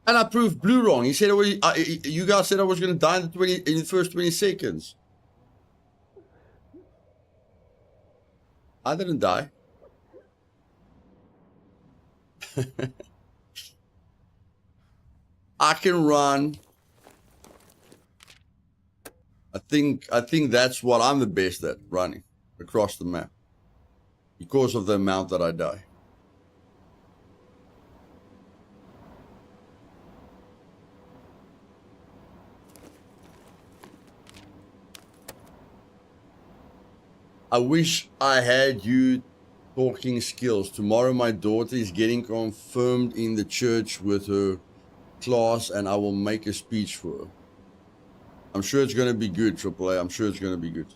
[SPEAKER 1] And I proved Blue wrong. He said, you guys said I was going to die in the first 20 seconds. I didn't die. I can run. I think that's what I'm the best at, running across the map. Because of the amount that I die. I wish I had you talking skills. Tomorrow my daughter is getting confirmed in the church with her class and I will make a speech for her. I'm sure it's going to be good, AAA. I'm sure it's going to be good.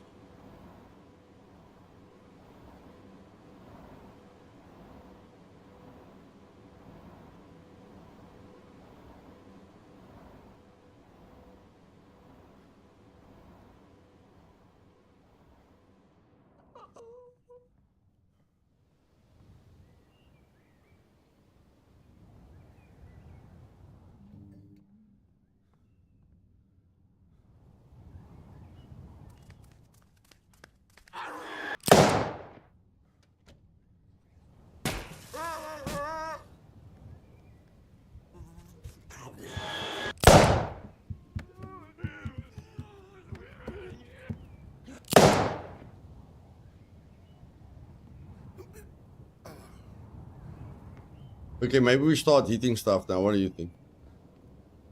[SPEAKER 1] Okay, maybe we start hitting stuff now. What do you think?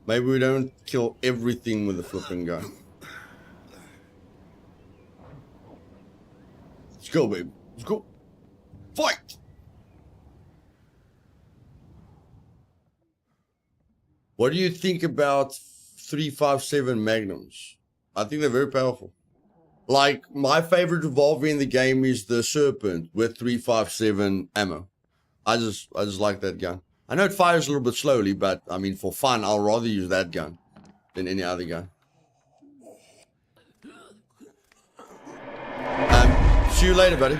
[SPEAKER 1] Maybe we don't kill everything with the flipping gun. Let's go, baby. Let's go. Fight! What do you think about 357 Magnums? I think they're very powerful. Like, my favorite revolver in the game is the Serpent with 357 ammo. I just like that gun. I know it fires a little bit slowly, but I mean, for fun, I'll rather use that gun than any other gun. See you later, buddy.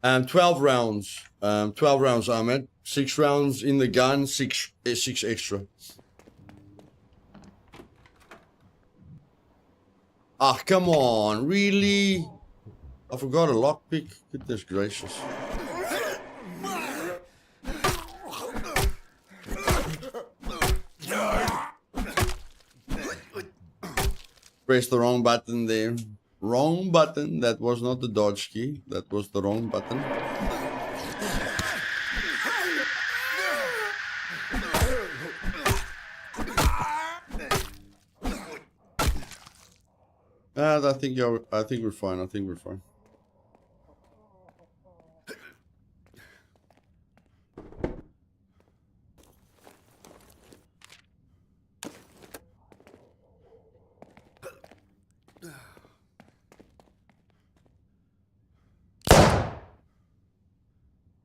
[SPEAKER 1] And 12 rounds. 12 rounds, Ahmed. 6 rounds in the gun, 6 extra. Ah, come on, really? I forgot a lockpick. Goodness gracious. Press the wrong button there. Wrong button. That was not the dodge key. That was the wrong button. I think we're fine. I think we're fine.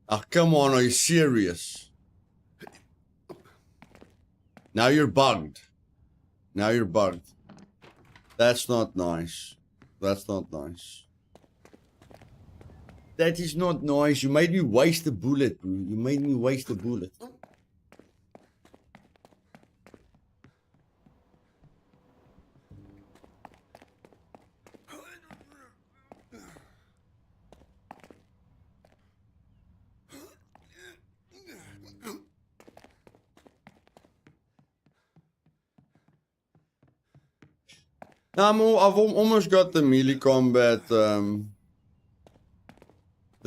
[SPEAKER 1] Oh, come on, are you serious? Now you're bugged. Now you're bugged. That's not nice. That's not nice. That is not nice. You made me waste a bullet, bro. You made me waste a bullet. I've almost got the melee combat, the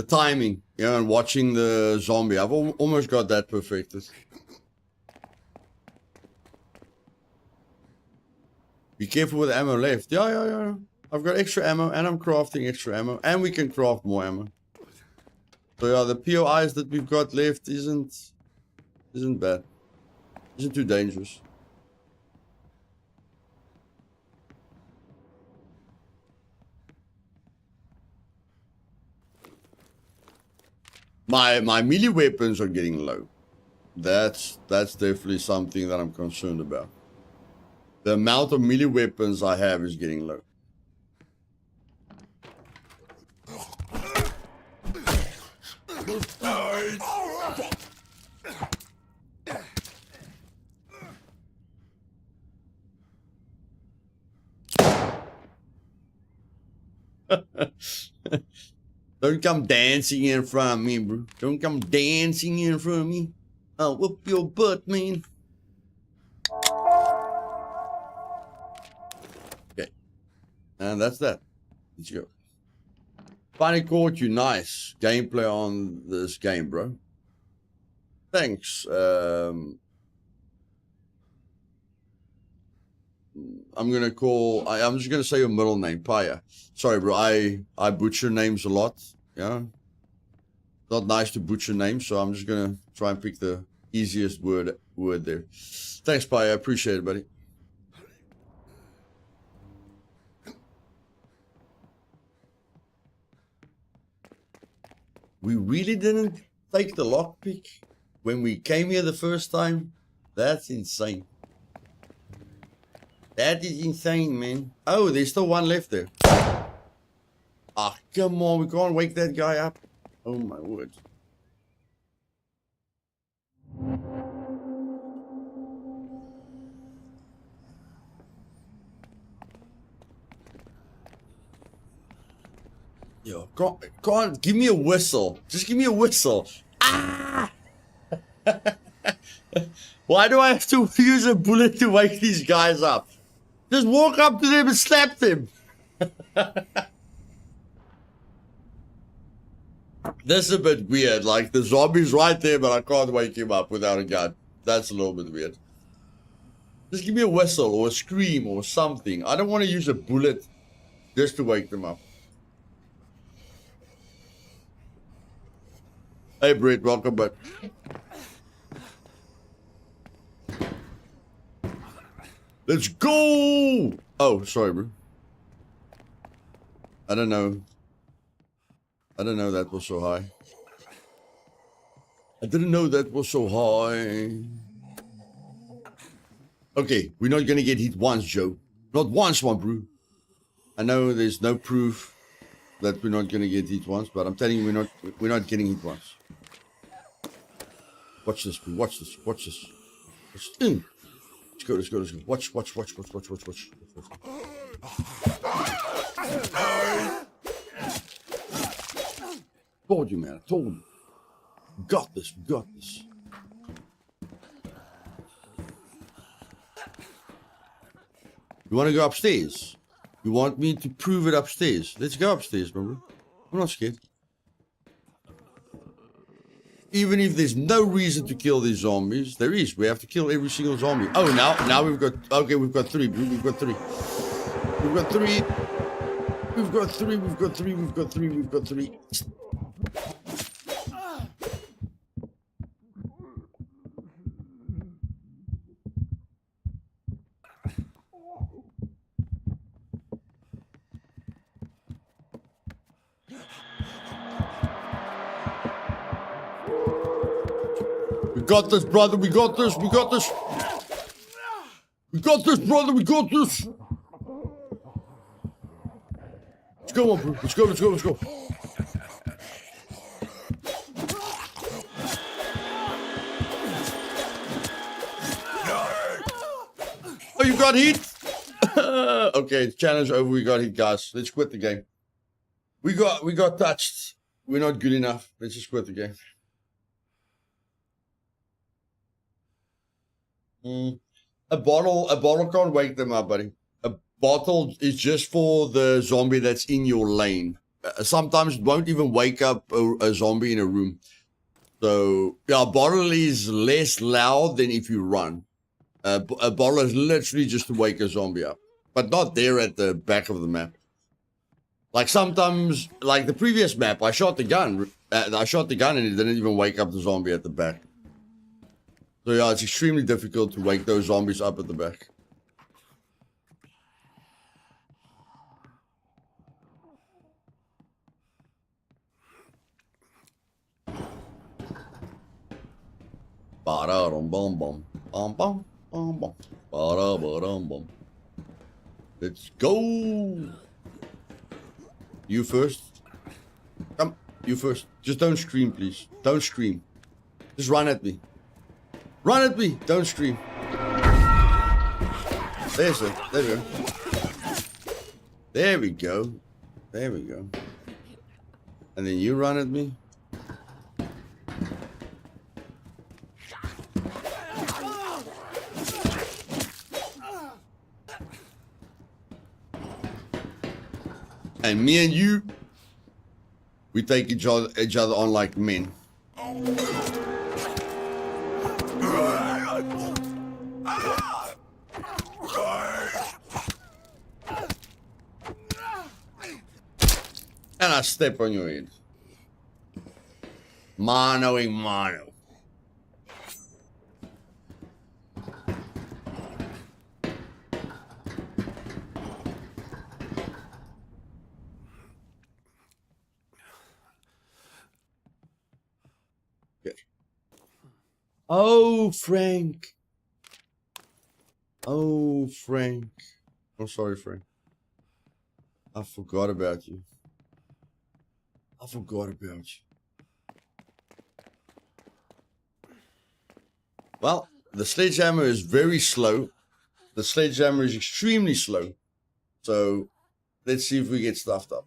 [SPEAKER 1] timing, you know, and watching the zombie. I've almost got that perfected. Be careful with the ammo left. Yeah. I've got extra ammo, and I'm crafting extra ammo, and we can craft more ammo. So yeah, the POIs that we've got left isn't bad. Isn't too dangerous. My melee weapons are getting low. That's definitely something that I'm concerned about. The amount of melee weapons I have is getting low. Don't come dancing in front of me, bro. Don't come dancing in front of me. I'll whoop your butt, man. Okay. And that's that. Let's go. Finally caught you. Nice gameplay on this game, bro. Thanks. I'm gonna call. I'm just gonna say your middle name, Paya. Sorry, bro. I butcher names a lot. Yeah. Not nice to butcher names, so I'm just gonna try and pick the easiest word there. Thanks, Paya. I appreciate it, buddy. We really didn't take the lockpick when we came here the first time? That's insane. That is insane, man. Oh, there's still one left there. Ah, come on. We can't wake that guy up. Oh, my word. Yo, can't give me a whistle. Just give me a whistle. Ah! Why do I have to use a bullet to wake these guys up? Just walk up to them and slap them. This is a bit weird. Like, the zombie's right there, but I can't wake him up without a gun. That's a little bit weird. Just give me a whistle or a scream or something. I don't want to use a bullet just to wake them up. Hey, Brett, welcome back. Let's go! Oh, sorry, bro. I don't know. I didn't know that was so high. I didn't know that was so high. Okay, we're not gonna get hit once, Joe. Not once, one, bro. I know there's no proof that we're not gonna get hit once, but I'm telling you, we're not getting hit once. Watch this, bro. Watch this. Watch this. Let's go. Let's go. Let's go. Watch. Told you, man. I told you. We got this. We got this. You want to go upstairs? You want me to prove it upstairs? Let's go upstairs, bro. I'm not scared. Even if there's no reason to kill these zombies, there is. We have to kill every single zombie. Oh, now we've got... Okay, we've got three, bro. We've got three. We've got three. We've got three. We've got three. We've got three. We've got three. We got this, brother. We got this. We got this. We got this, brother. We got this. Let's go on, bro. Let's go. Let's go. Let's go. Oh, you got heat? Okay, challenge over. We got heat, guys. Let's quit the game. We got touched. We're not good enough. Let's just quit the game. A bottle can't wake them up, buddy. A bottle is just for the zombie that's in your lane. Sometimes it won't even wake up a zombie in a room. So, yeah, a bottle is less loud than if you run. A bottle is literally just to wake a zombie up. But not there at the back of the map. Like sometimes, like the previous map, I shot the gun. And it didn't even wake up the zombie at the back. So yeah, it's extremely difficult to wake those zombies up at the back. Let's go. You first. Come, you first. Just don't scream, please. Don't scream. Just run at me. Run at me. Don't scream. There's it. There we go. There we go. There we go. And then you run at me. And me and you, we take each other on like men. And I step on your head. Manoing mano. Oh, Frank. Oh, Frank. I'm sorry, Frank. I forgot about you. I forgot about you. Well, the sledgehammer is very slow. The sledgehammer is extremely slow. So, let's see if we get stuffed up.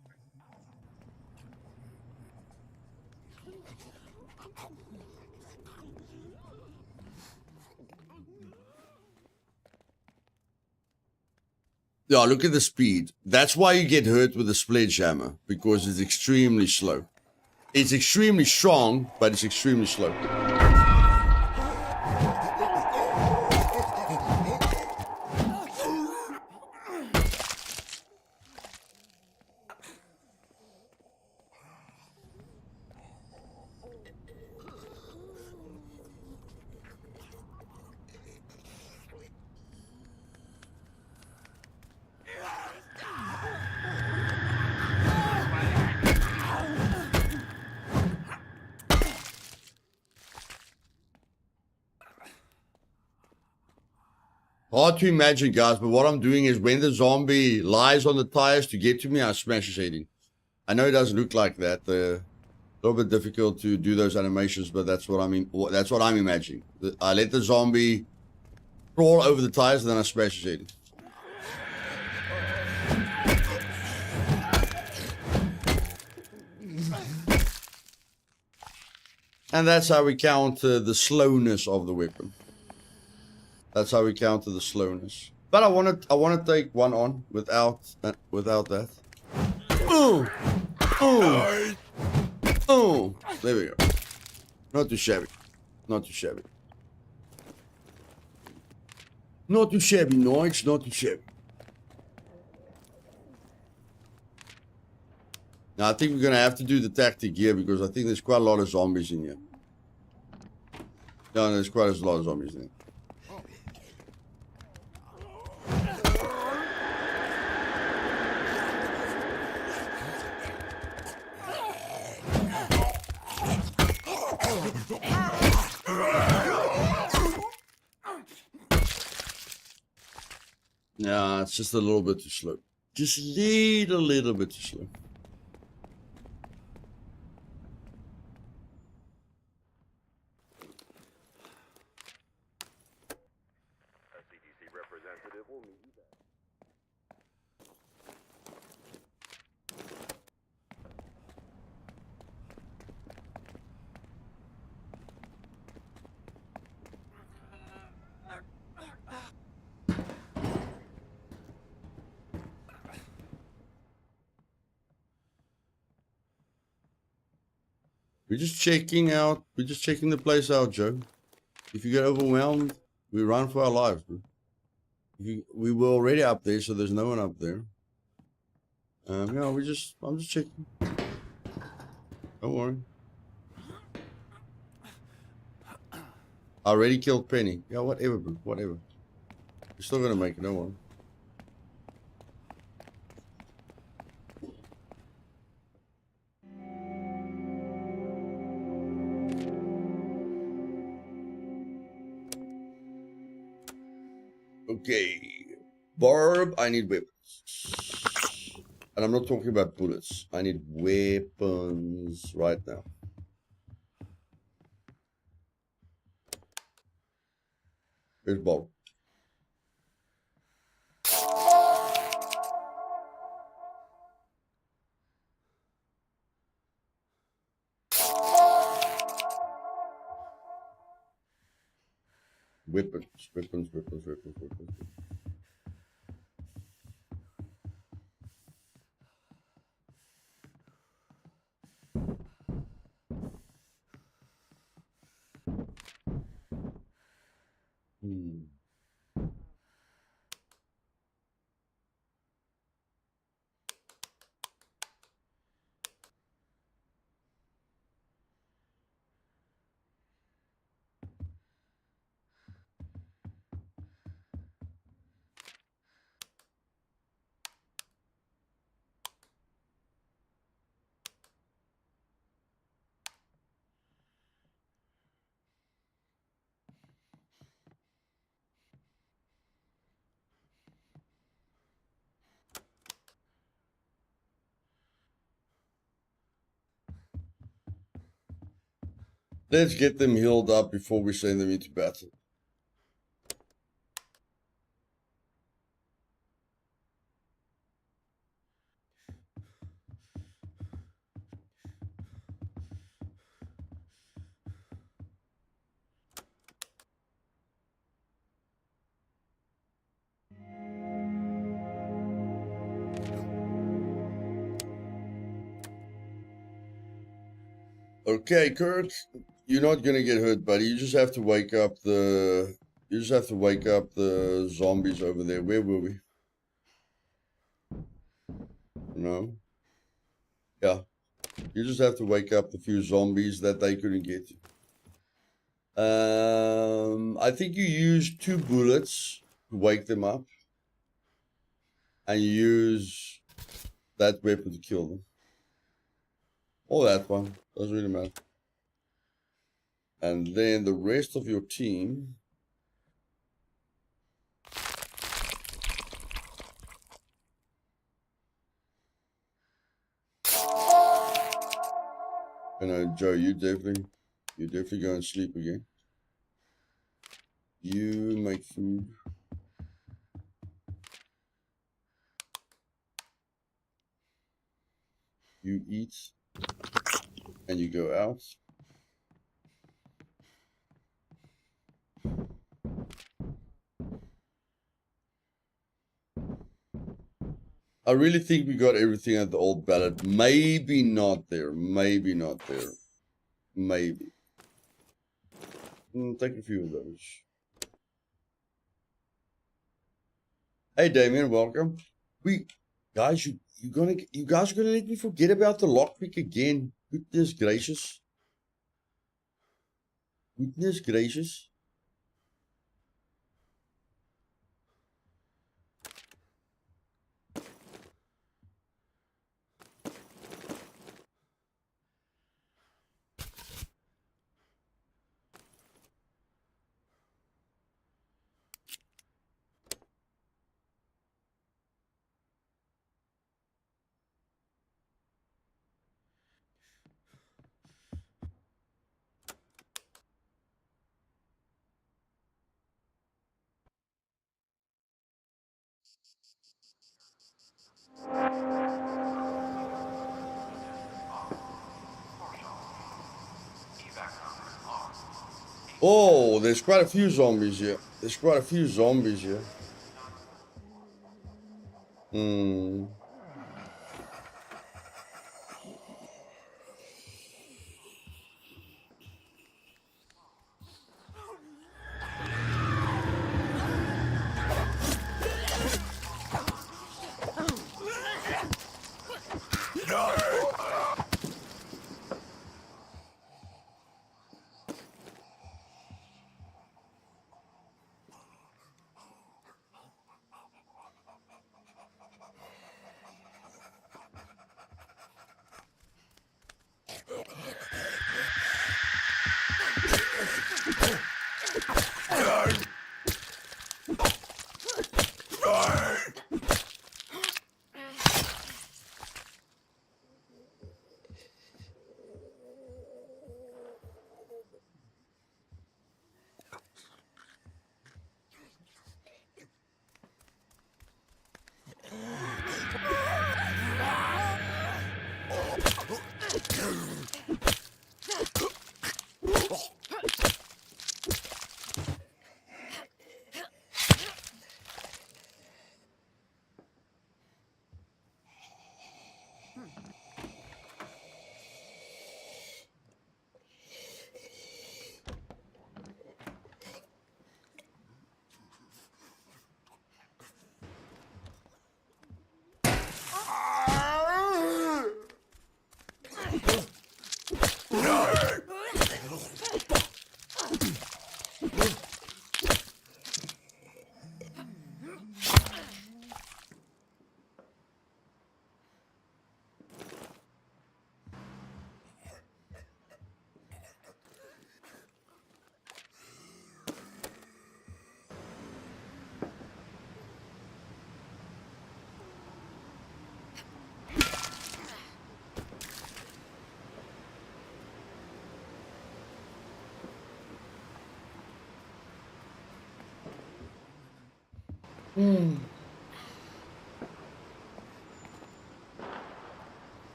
[SPEAKER 1] Yeah, look at the speed. That's why you get hurt with the sledgehammer, because it's extremely slow. It's extremely strong, but it's extremely slow. Hard to imagine, guys, but what I'm doing is when the zombie lies on the tires to get to me, I smash his head in. I know it doesn't look like that. A little bit difficult to do those animations, but that's what I'm imagining. I let the zombie crawl over the tires, and then I smash his head in. And that's how we counter the slowness of the weapon. That's how we counter the slowness. But I want to take one on without that. Oh, there we go. Not too shabby. Not too shabby. Not too shabby, no, it's not too shabby. Now, I think we're going to have to do the tactic here because I think there's quite a lot of zombies in here. No, there's quite a lot of zombies in here. Yeah, it's just a little bit too slow. Just a little bit too slow. We're just checking the place out, Joe. If you get overwhelmed, we run for our lives, bro. We were already up there, so there's no one up there. Yeah, I'm just checking. Don't worry. I already killed Penny. Yeah, whatever, bro. Whatever. We're still gonna make it, don't worry. Okay. Barb, I need weapons. And I'm not talking about bullets. I need weapons right now. Where's Barb? Weapons. Let's get them healed up before we send them into battle. Okay, Kurt, you're not gonna get hurt, buddy. You just have to wake up the zombies over there. Where were we? No. Yeah. You just have to wake up the few zombies that they couldn't get to. I think you use 2 bullets to wake them up. And you use that weapon to kill them. Or that one. Doesn't really matter. And then the rest of your team. And Joe, you definitely go and sleep again. You make food. You eat. And you go out. I really think we got everything at the old ballot. Maybe not there. Maybe not there. Maybe. Take a few of those. Hey, Damien, welcome. Guys, you You guys are gonna let me forget about the lockpick again? Goodness gracious. Goodness gracious. Oh, there's quite a few zombies here. There's quite a few zombies here. Hmm.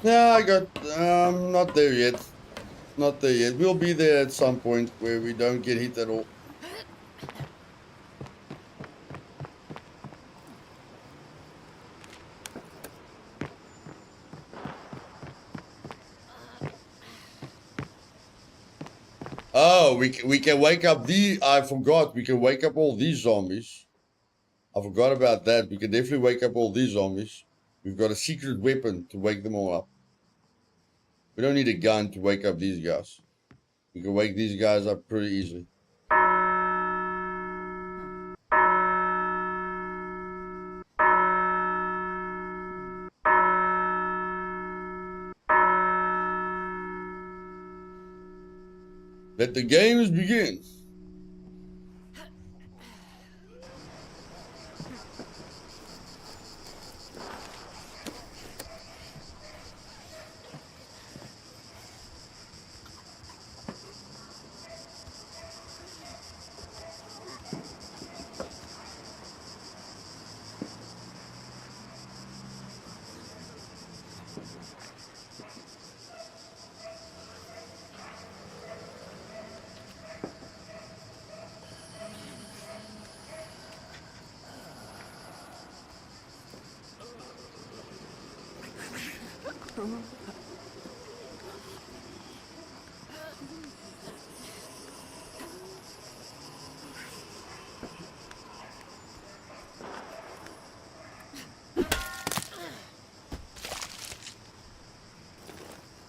[SPEAKER 1] Yeah, I got, not there yet. Not there yet. We'll be there at some point where we don't get hit at all. Oh, we can wake up the. I forgot. We can wake up all these zombies. I forgot about that. We can definitely wake up all these zombies. We've got a secret weapon to wake them all up. We don't need a gun to wake up these guys. We can wake these guys up pretty easily. Let the games begin.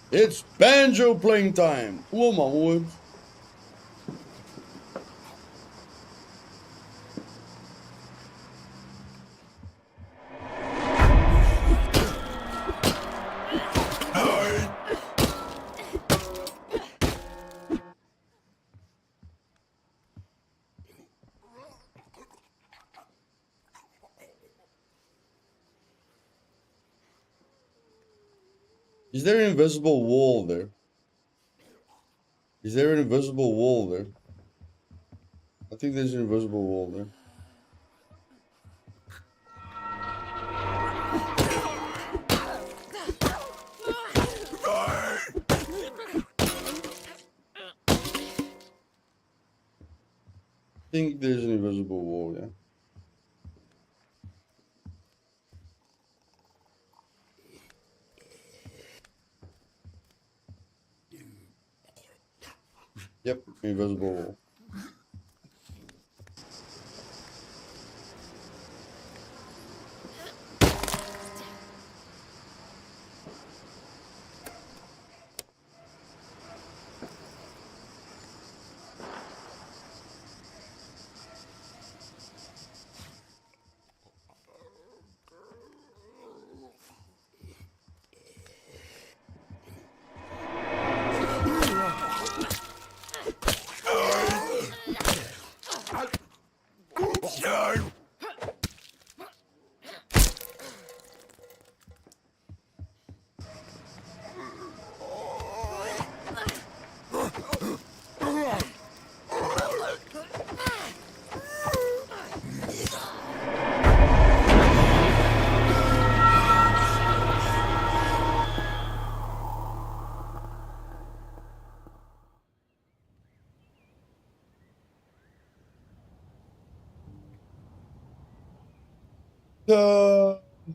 [SPEAKER 1] It's banjo playing time. Oh my word. Is there an invisible wall there? Is there an invisible wall there? I think there's an invisible wall there. I think there's an invisible wall, yeah. Yep, invisible wall.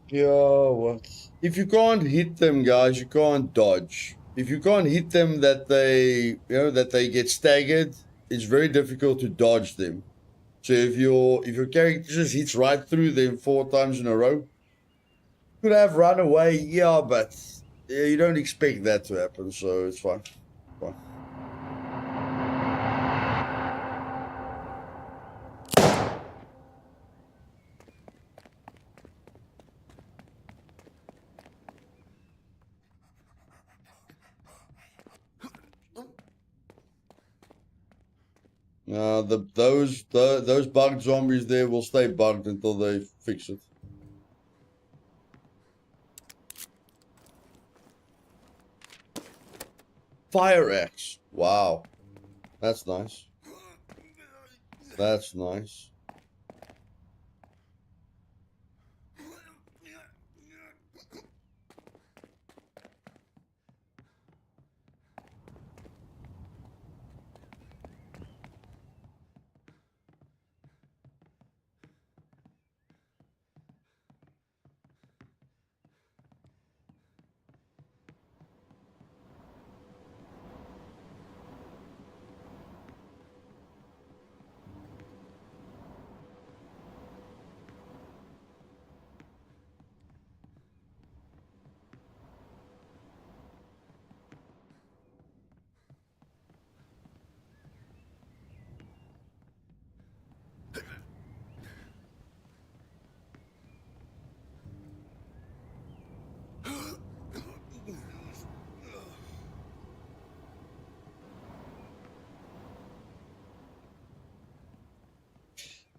[SPEAKER 1] Yeah, well, if you can't hit them, guys, you can't dodge. If you can't hit them, that they get staggered, it's very difficult to dodge them. So if your character just hits right through them 4 times in a row, could have run away, yeah, but you don't expect that to happen, so it's fine. Fine. Those bugged zombies there will stay bugged until they fix it. Fire axe. Wow. That's nice. That's nice.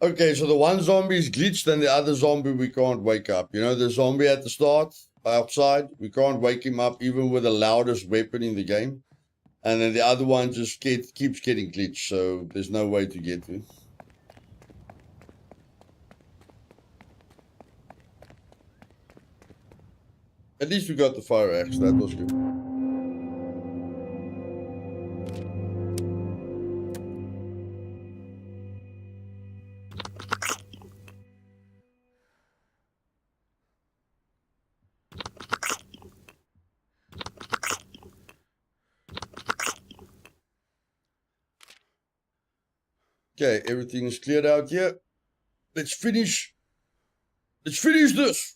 [SPEAKER 1] Okay, so the one zombie is glitched and the other zombie we can't wake up. You know, the zombie at the start, outside, we can't wake him up even with the loudest weapon in the game. And then the other one just keeps getting glitched, so there's no way to get to. At least we got the fire axe, that was good. Okay, everything is cleared out here. Let's finish this.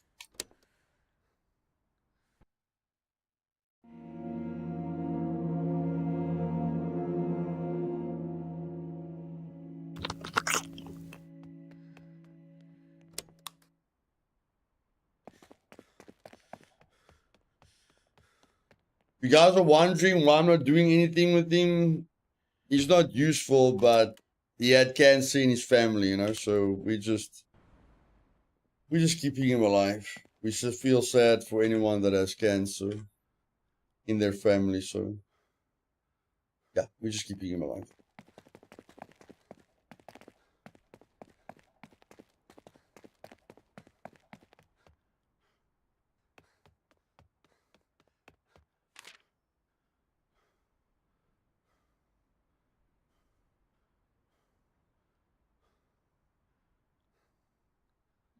[SPEAKER 1] If you guys are wondering why I'm not doing anything with him, he's not useful, but he had cancer in his family, you know, so we're just keeping him alive. We just feel sad for anyone that has cancer in their family, so yeah, we're just keeping him alive.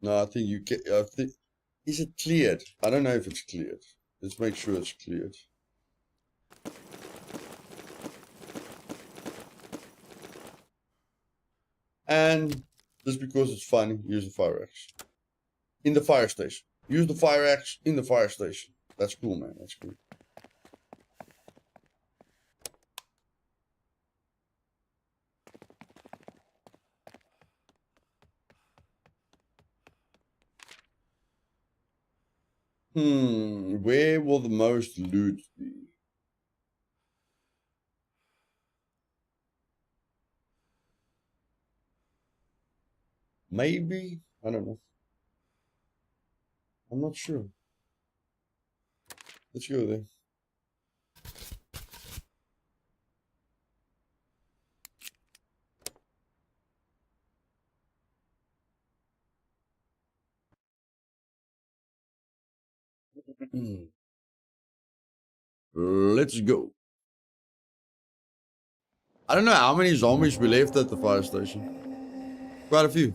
[SPEAKER 1] No, I think you can. Is it cleared? I don't know if it's cleared. Let's make sure it's cleared. And just because it's funny, use the fire axe in the fire station. Use the fire axe in the fire station. That's cool, man. That's cool. Where will the most loot be? Maybe? I don't know. I'm not sure. Let's go there. Let's go. I don't know how many zombies we left at the fire station. Quite a few.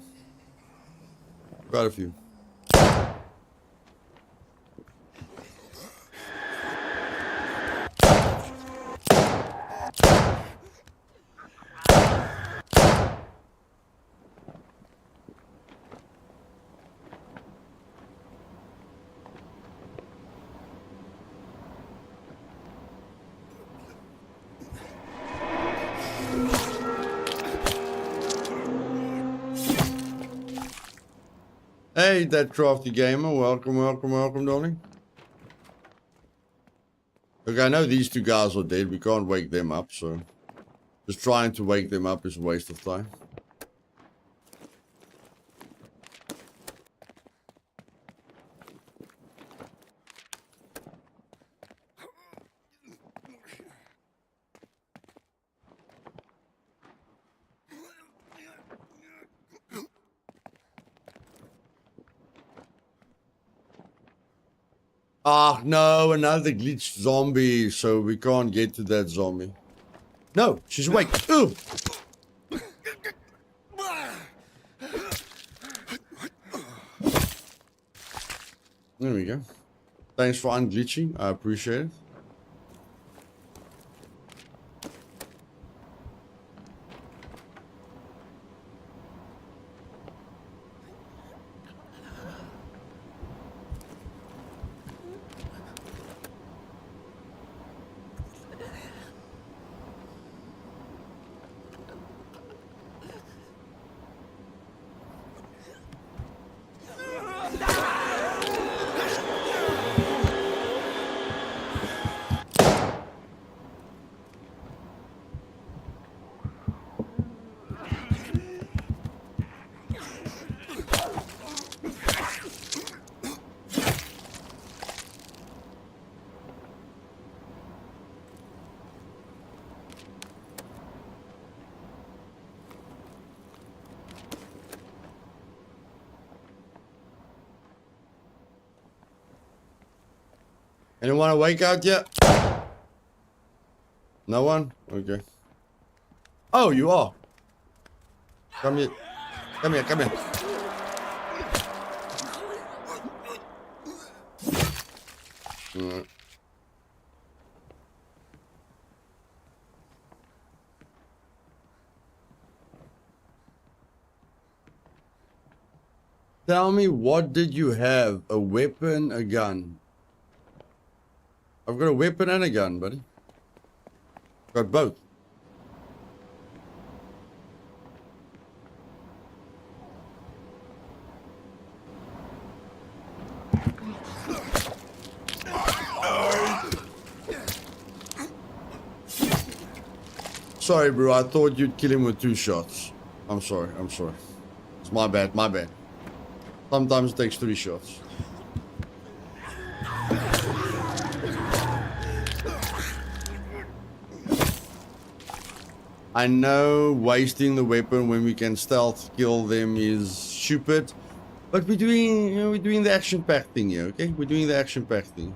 [SPEAKER 1] Quite a few. Hey, that crafty gamer. Welcome, welcome, welcome, darling. Look, I know these two guys are dead. We can't wake them up, so just trying to wake them up is a waste of time. Ah, no, another glitched zombie, so we can't get to that zombie. No, she's awake. Ooh. There we go. Thanks for unglitching. I appreciate it. Anyone awake out yet? No one? Okay. Oh, you are. Come here. Come here, come here. Alright. Tell me, what did you have? A weapon, a gun? I've got a weapon and a gun, buddy. Got both. Sorry, bro. I thought you'd kill him with 2 shots. I'm sorry. I'm sorry. It's my bad. My bad. Sometimes it takes 3 shots. I know wasting the weapon when we can stealth kill them is stupid, but we're doing the action-packed thing here, okay? We're doing the action-packed thing.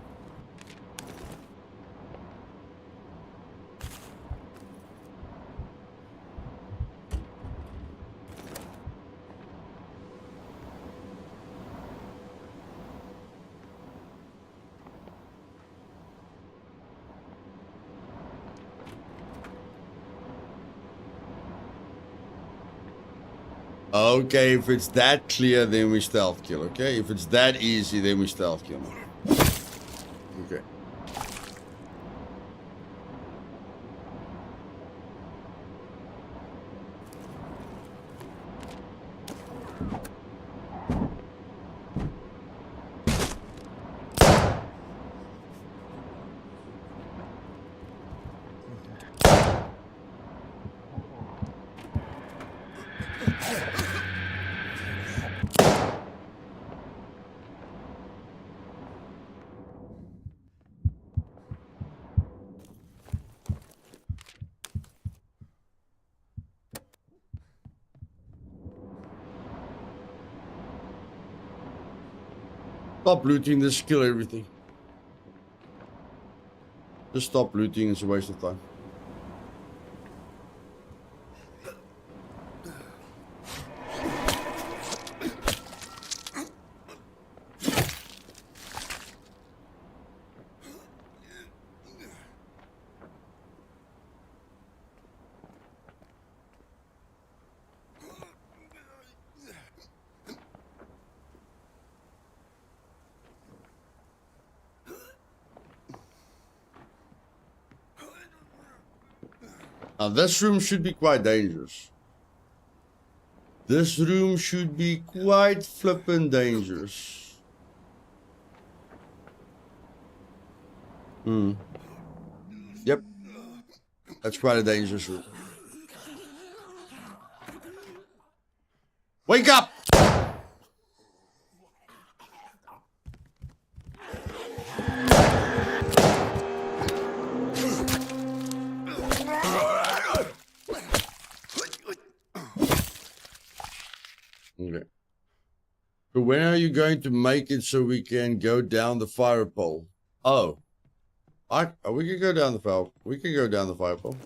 [SPEAKER 1] Okay, if it's that clear, then we stealth kill, okay? If it's that easy, then we stealth kill. Okay. Stop looting this, kill everything. Just stop looting, it's a waste of time. Now this room should be quite dangerous. This room should be quite flippin' dangerous. Yep. That's quite a dangerous room. Wake up! Okay. So when are you going to make it so we can go down the fire pole? Oh. We can go down the fire. We can go down the fire pole.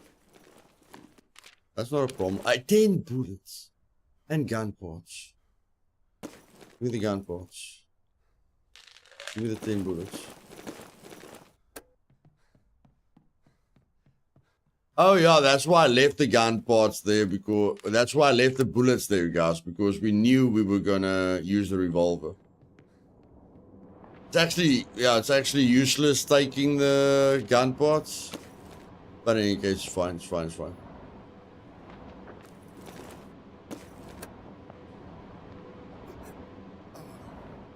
[SPEAKER 1] That's not a problem. 10 bullets. And gun parts. Give me the gun parts. Give me the 10 bullets. Oh yeah, that's why I left the gun parts there, because that's why I left the bullets there, guys, because we knew we were gonna use the revolver. It's actually useless taking the gun parts, but in any case, it's fine. It's fine. It's fine.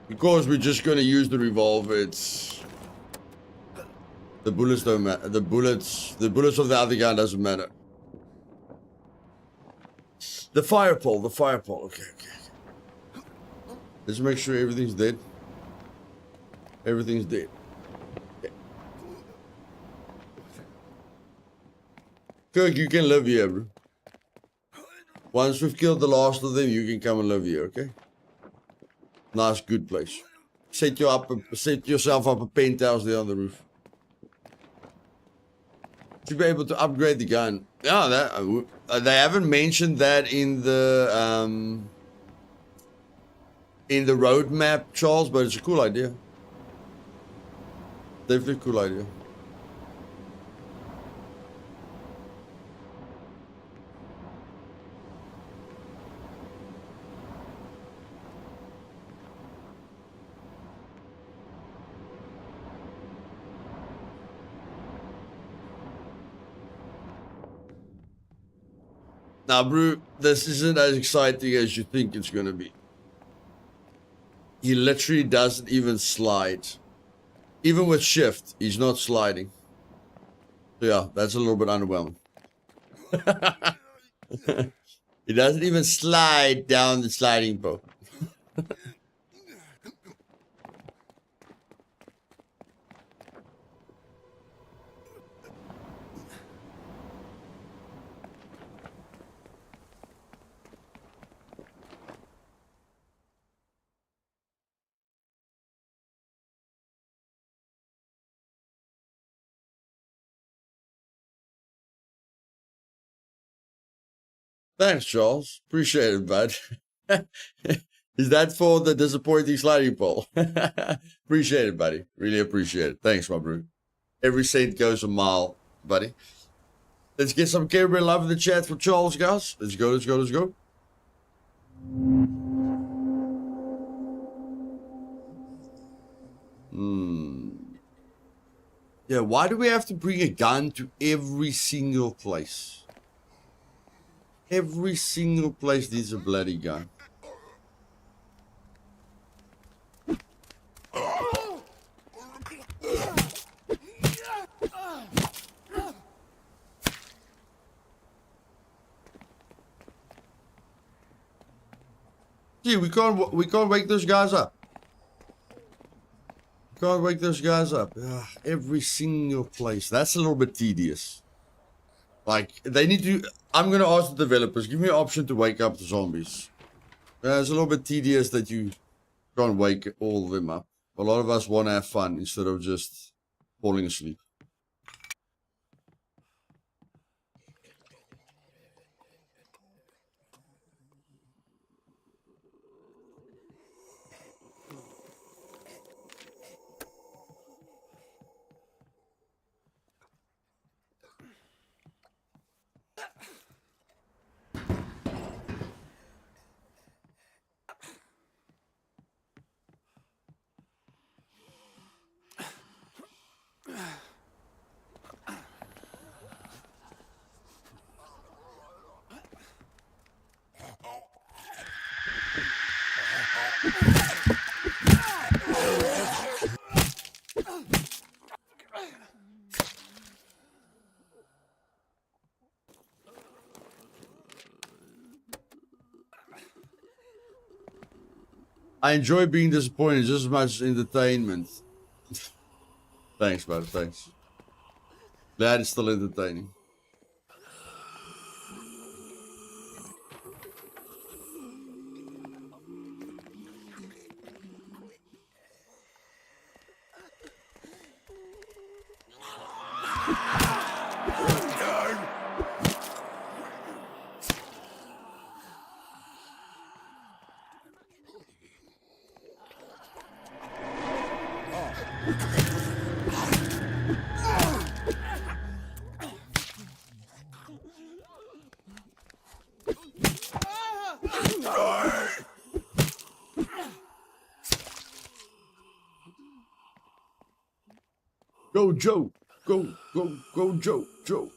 [SPEAKER 1] Because we're just gonna use the revolver. It's the bullets don't matter. The bullets of the other gun doesn't matter. The fire pole. Okay. Let's make sure everything's dead. Everything's dead. Okay. Kirk, you can live here, bro. Once we've killed the last of them, you can come and live here, okay? Nice, good place. set yourself up a penthouse there on the roof. To be able to upgrade the gun. Yeah, that they haven't mentioned that in the roadmap, Charles, but it's a cool idea. Definitely a cool idea. Now, Brew, this isn't as exciting as you think it's going to be. He literally doesn't even slide. Even with shift, he's not sliding. So yeah, that's a little bit underwhelming. He doesn't even slide down the sliding boat. Thanks, Charles. Appreciate it, bud. Is that for the disappointing sliding pole? Appreciate it, buddy. Really appreciate it. Thanks, my bro. Every cent goes a mile, buddy. Let's get some Gabriel love in the chat for Charles, guys. Let's go, let's go, let's go. Yeah, why do we have to bring a gun to every single place? Every single place needs a bloody gun. Gee, we can't wake those guys up. Can't wake those guys up. Ugh, every single place. That's a little bit tedious. Like, they need to... I'm going to ask the developers, give me an option to wake up the zombies. It's a little bit tedious that you can't wake all of them up. A lot of us want to have fun instead of just falling asleep. I enjoy being disappointed just as much as entertainment. Thanks, bud. Thanks. Glad it's still entertaining. Go, Joe. Go, go, go, Joe. Joe.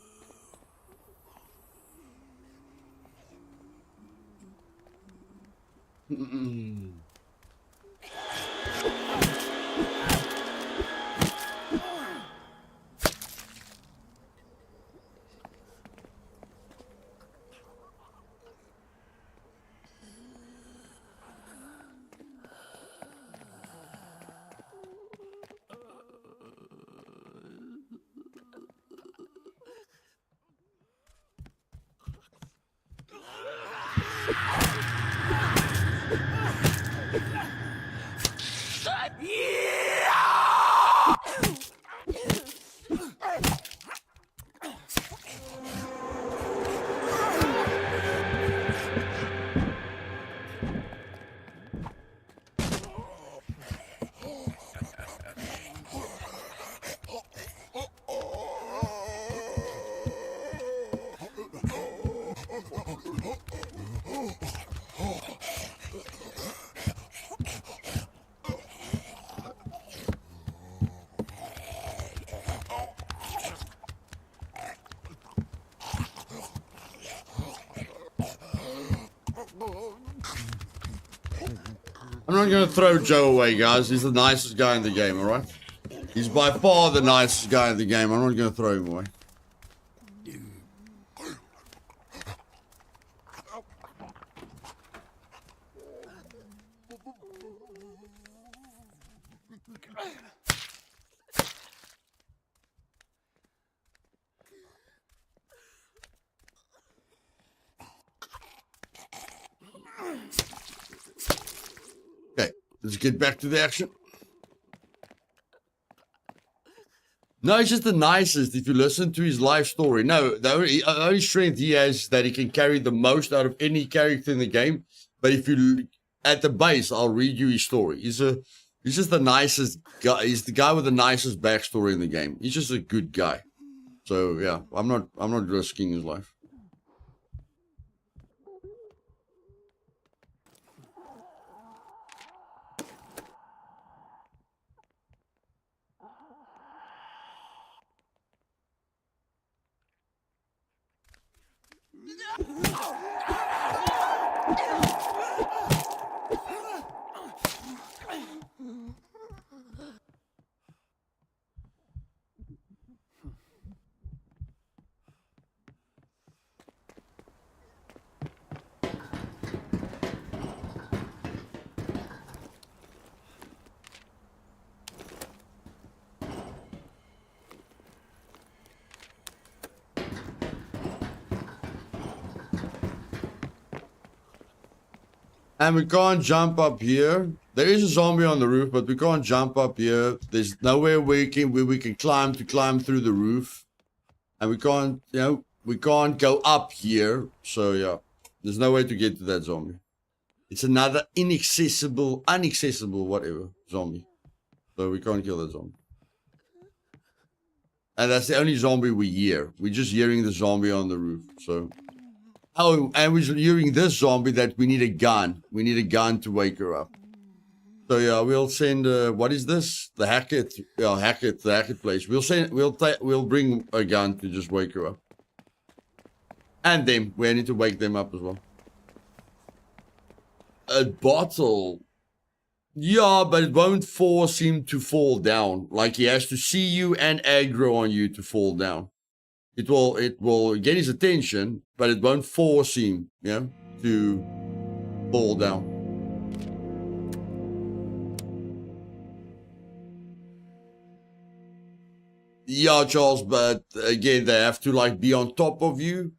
[SPEAKER 1] I'm not going to throw Joe away, guys. He's the nicest guy in the game, all right? He's by far the nicest guy in the game. I'm not going to throw him away. Okay, let's get back to the action. No, he's just the nicest if you listen to his life story. No, the only strength he has is that he can carry the most out of any character in the game. But if you, at the base, I'll read you his story. He's just the nicest guy. He's the guy with the nicest backstory in the game. He's just a good guy. So yeah, I'm not risking his life. And we can't jump up here. There is a zombie on the roof, but we can't jump up here. There's nowhere where we can climb through the roof. And we can't, we can't go up here. So yeah, there's no way to get to that zombie. It's another inaccessible, whatever, zombie. So we can't kill that zombie. And that's the only zombie we hear. We're just hearing the zombie on the roof, so... Oh, and we're hearing this zombie that we need a gun. We need a gun to wake her up. So yeah, we'll send. What is this? The Hackett. Yeah, Hackett. The Hackett place. We'll bring a gun to just wake her up. And them. We need to wake them up as well. A bottle. Yeah, but it won't force him to fall down. Like he has to see you and aggro on you to fall down. It will get his attention, but it won't force him, to fall down. Yeah, Charles, but again, they have to be on top of you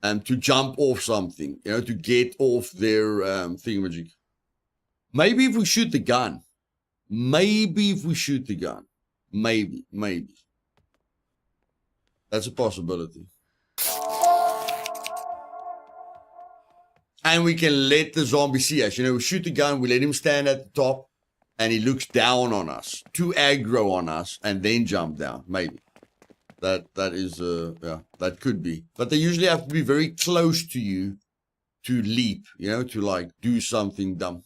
[SPEAKER 1] and to jump off something, to get off their thingamajig. Maybe if we shoot the gun. Maybe. That's a possibility. And we can let the zombie see us. We shoot the gun, we let him stand at the top, and he looks down on us, to aggro on us, and then jump down. Maybe. That is, that could be. But they usually have to be very close to you to leap, to do something dumb.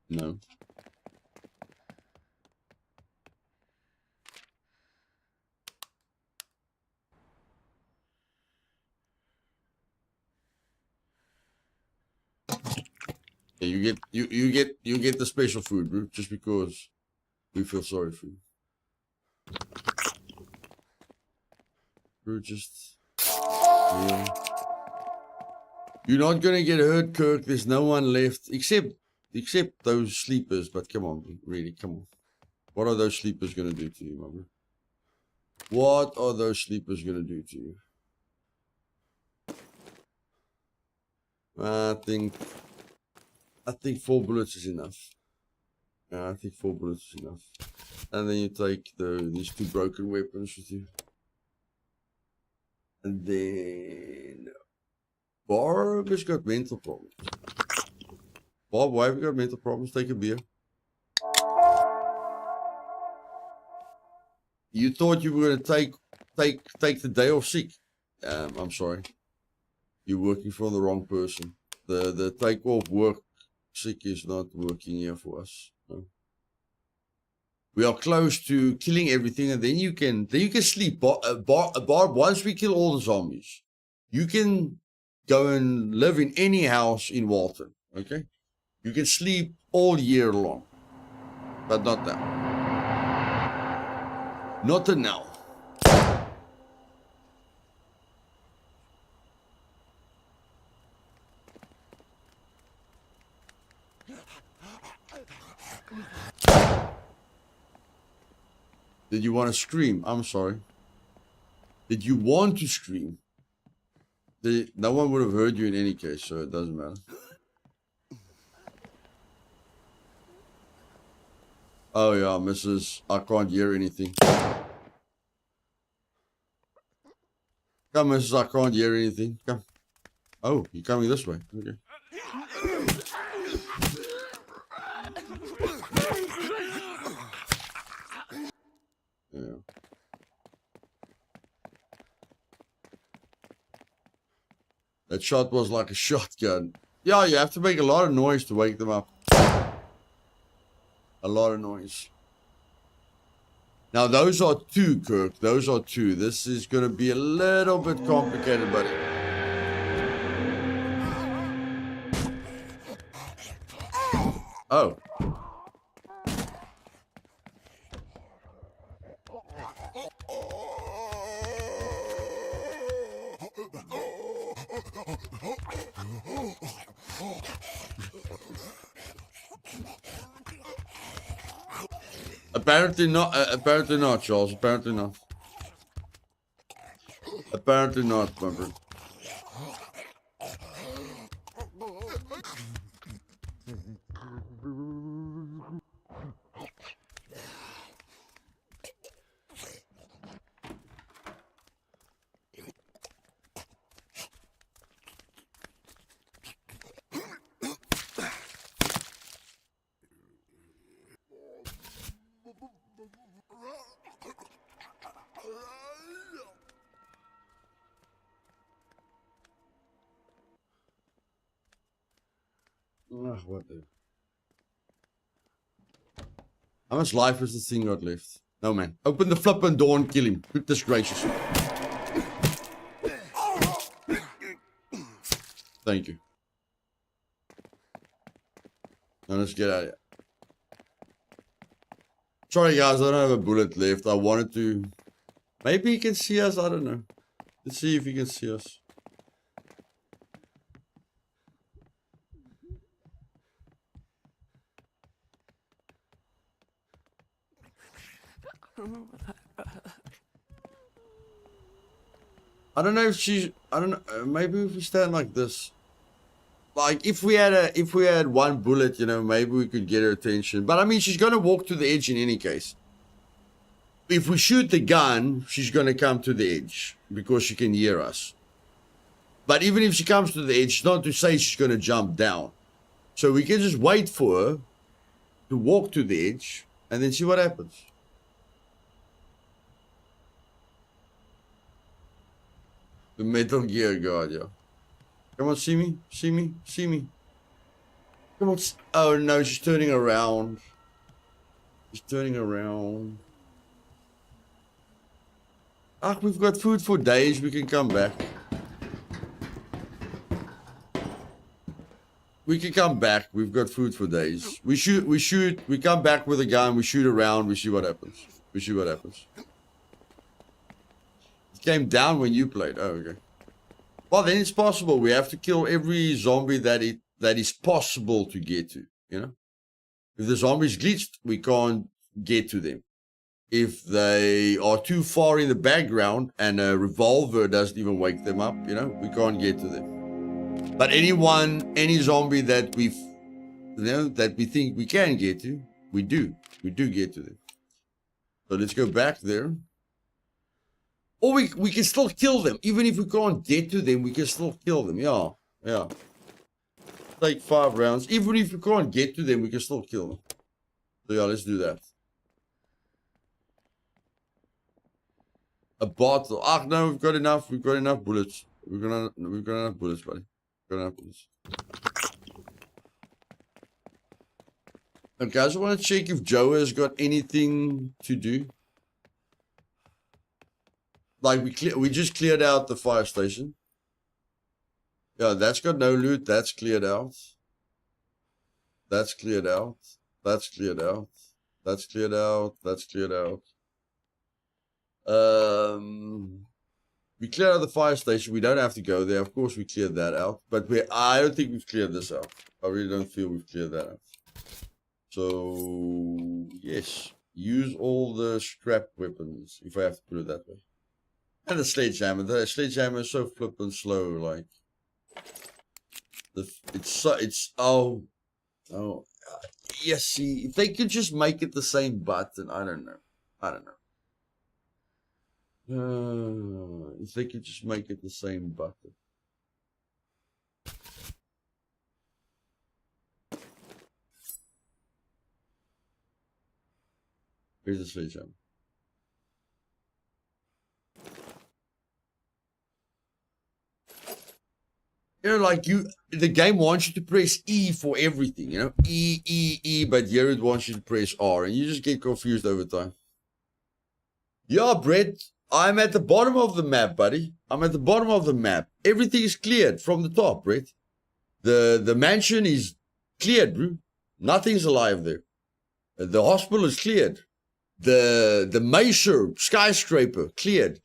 [SPEAKER 1] No. Yeah, you get the special food, bro, just because we feel sorry for you. Bro, just you're not gonna get hurt, Kirk. There's no one left except those sleepers. But come on, really, come on. What are those sleepers gonna do to you, my bro? What are those sleepers gonna do to you? I think 4 bullets is enough. I think 4 bullets is enough. And then you take these 2 broken weapons with you. And then Barb has got mental problems. Bob, why have you got mental problems? Take a beer. You thought you were gonna take the day off sick. I'm sorry. You're working for the wrong person. The take off work sick is not working here for us. No. We are close to killing everything, and then you can sleep. Once we kill all the zombies, you can go and live in any house in Walton. Okay, you can sleep all year long, but not now. Not now. Did you want to scream? I'm sorry. Did you want to scream? No one would have heard you in any case, so it doesn't matter. Oh yeah, Mrs. I can't hear anything. Come, Mrs. I can't hear anything. Come. Oh, you're coming this way. Okay. Yeah. That shot was like a shotgun. Yeah, you have to make a lot of noise to wake them up. A lot of noise. Now, those are two, Kirk. Those are two. This is going to be a little bit complicated, buddy. Oh. Apparently not. Apparently not, Charles. Apparently not. Apparently not, Bumper. What the? How much life has this thing got left? No, man. Open the flippin' door and kill him. Goodness gracious. Thank you. Now let's get out of here. Sorry, guys. I don't have a bullet left. I wanted to... Maybe he can see us. I don't know. Let's see if he can see us. I don't know if she's... I don't know. Maybe if we stand like this. Like, if we had one bullet, you know, maybe we could get her attention. But, I mean, she's going to walk to the edge in any case. If we shoot the gun, she's going to come to the edge. Because she can hear us. But even if she comes to the edge, it's not to say she's going to jump down. So we can just wait for her to walk to the edge. And then see what happens. The Metal Gear God, yeah. Come on, see me, see me, see me. Come on. Oh no, she's turning around. She's turning around. Ah, we've got food for days. We can come back. We can come back. We've got food for days. We shoot. We come back with a gun. We shoot around. We see what happens. We see what happens. It came down when you played. Oh, okay. Well, then it's possible. We have to kill every zombie that is possible to get to, you know? If the zombie's glitched, we can't get to them. If they are too far in the background and a revolver doesn't even wake them up, you know, we can't get to them. But any zombie that that we think we can get to, we do get to them. So let's go back there. Or we can still kill them. Even if we can't get to them, we can still kill them. Yeah, yeah. Take 5 rounds. Even if we can't get to them, we can still kill them. So yeah, let's do that. A bottle. Ah, no, we've got enough. We've got enough bullets. We've got enough bullets, buddy. We've got enough bullets. Okay, I just want to check if Joe has got anything to do. Like we just cleared out the fire station. Yeah, that's got no loot. That's cleared out. That's cleared out. That's cleared out. That's cleared out. That's cleared out. We cleared out the fire station. We don't have to go there. Of course, we cleared that out. But I don't think we've cleared this out. I really don't feel we've cleared that out. So, yes. Use all the scrap weapons, if I have to put it that way. And the sledgehammer. The sledgehammer is so flippin' slow, like. Oh. Yes, see, if they could just make it the same button, I don't know. If they could just make it the same button. Here's the sledgehammer. You know, like the game wants you to press E for everything, you know? E, but here it wants you to press R, and you just get confused over time. Yeah, Brett, I'm at the bottom of the map, buddy. I'm at the bottom of the map. Everything is cleared from the top, Brett. The mansion is cleared, bro. Nothing's alive there. The hospital is cleared. The Mesa skyscraper cleared.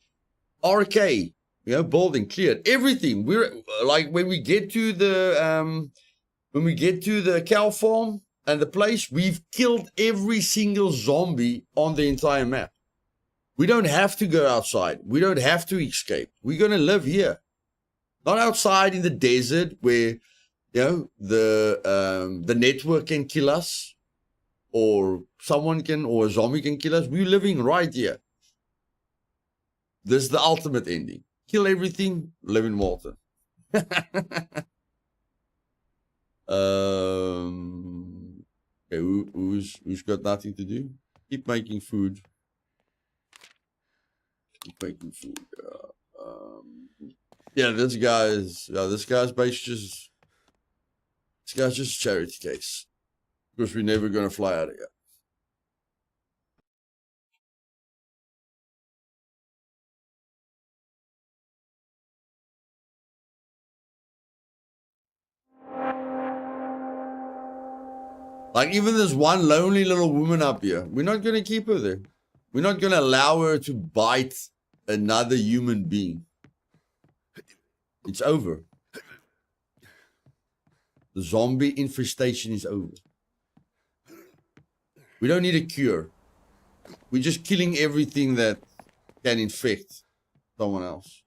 [SPEAKER 1] RK, building cleared. Everything. We're like when we get to the cow farm and the place, we've killed every single zombie on the entire map. We don't have to go outside. We don't have to escape. We're gonna live here, not outside in the desert where the network can kill us, or or a zombie can kill us. We're living right here. This is the ultimate ending. Kill everything, live in Walton. Okay, who's got nothing to do? Keep making food. This guy's base this guy's just a charity case. Because we're never gonna fly out of here. Like even this one lonely little woman up here, we're not gonna keep her there. We're not gonna allow her to bite another human being. It's over. The zombie infestation is over. We don't need a cure. We're just killing everything that can infect someone else.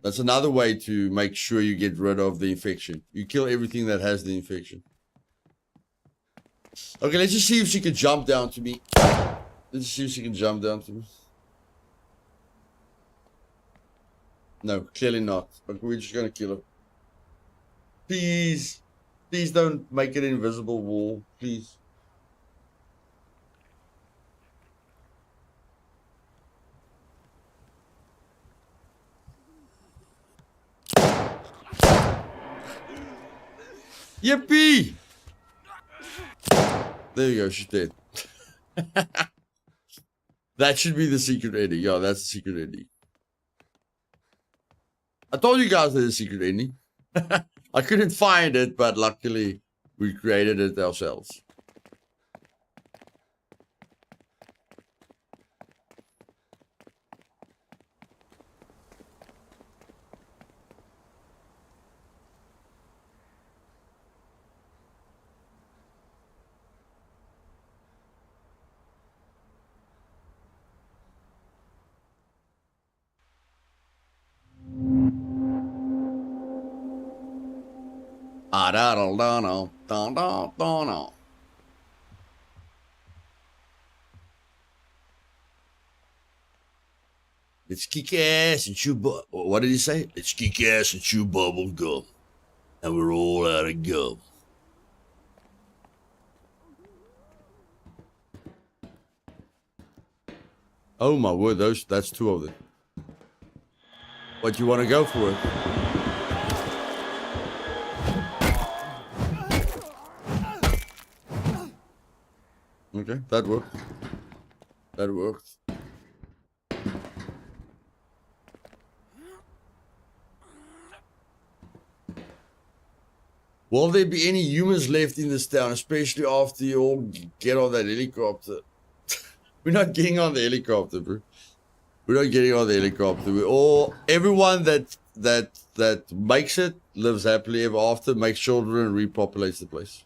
[SPEAKER 1] That's another way to make sure you get rid of the infection. You kill everything that has the infection. Okay, let's just see if she can jump down to me. No, clearly not. But we're just gonna kill her. Please. Please don't make it an invisible wall. Please. Yippee! There you go, she's dead. That should be the secret ending. Yeah, that's the secret ending. I told you guys there's a secret ending. I couldn't find it, but luckily we created it ourselves. Let's kick ass and chew what did he say? Let's kick ass and chew bubble gum. And we're all out of gum. Oh my word, that's two of them. What, you want to go for it? Okay, that worked. That worked. Will there be any humans left in this town, especially after you all get on that helicopter? We're not getting on the helicopter, bro. We're not getting on the helicopter. We all, everyone that makes it lives happily ever after, makes children, and repopulates the place.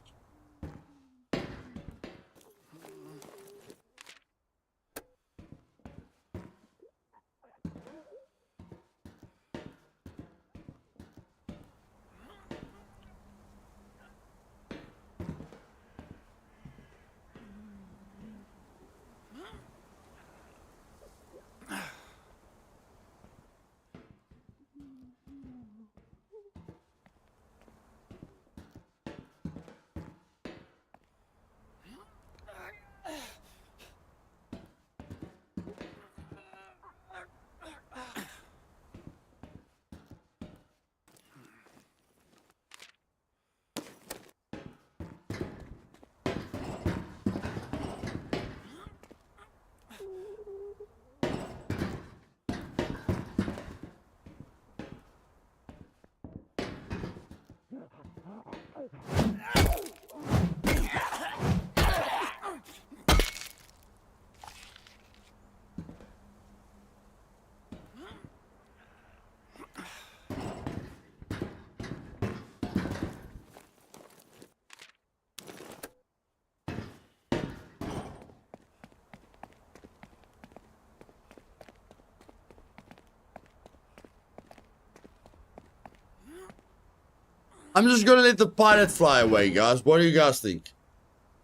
[SPEAKER 1] I'm just gonna let the pilot fly away, guys. What do you guys think?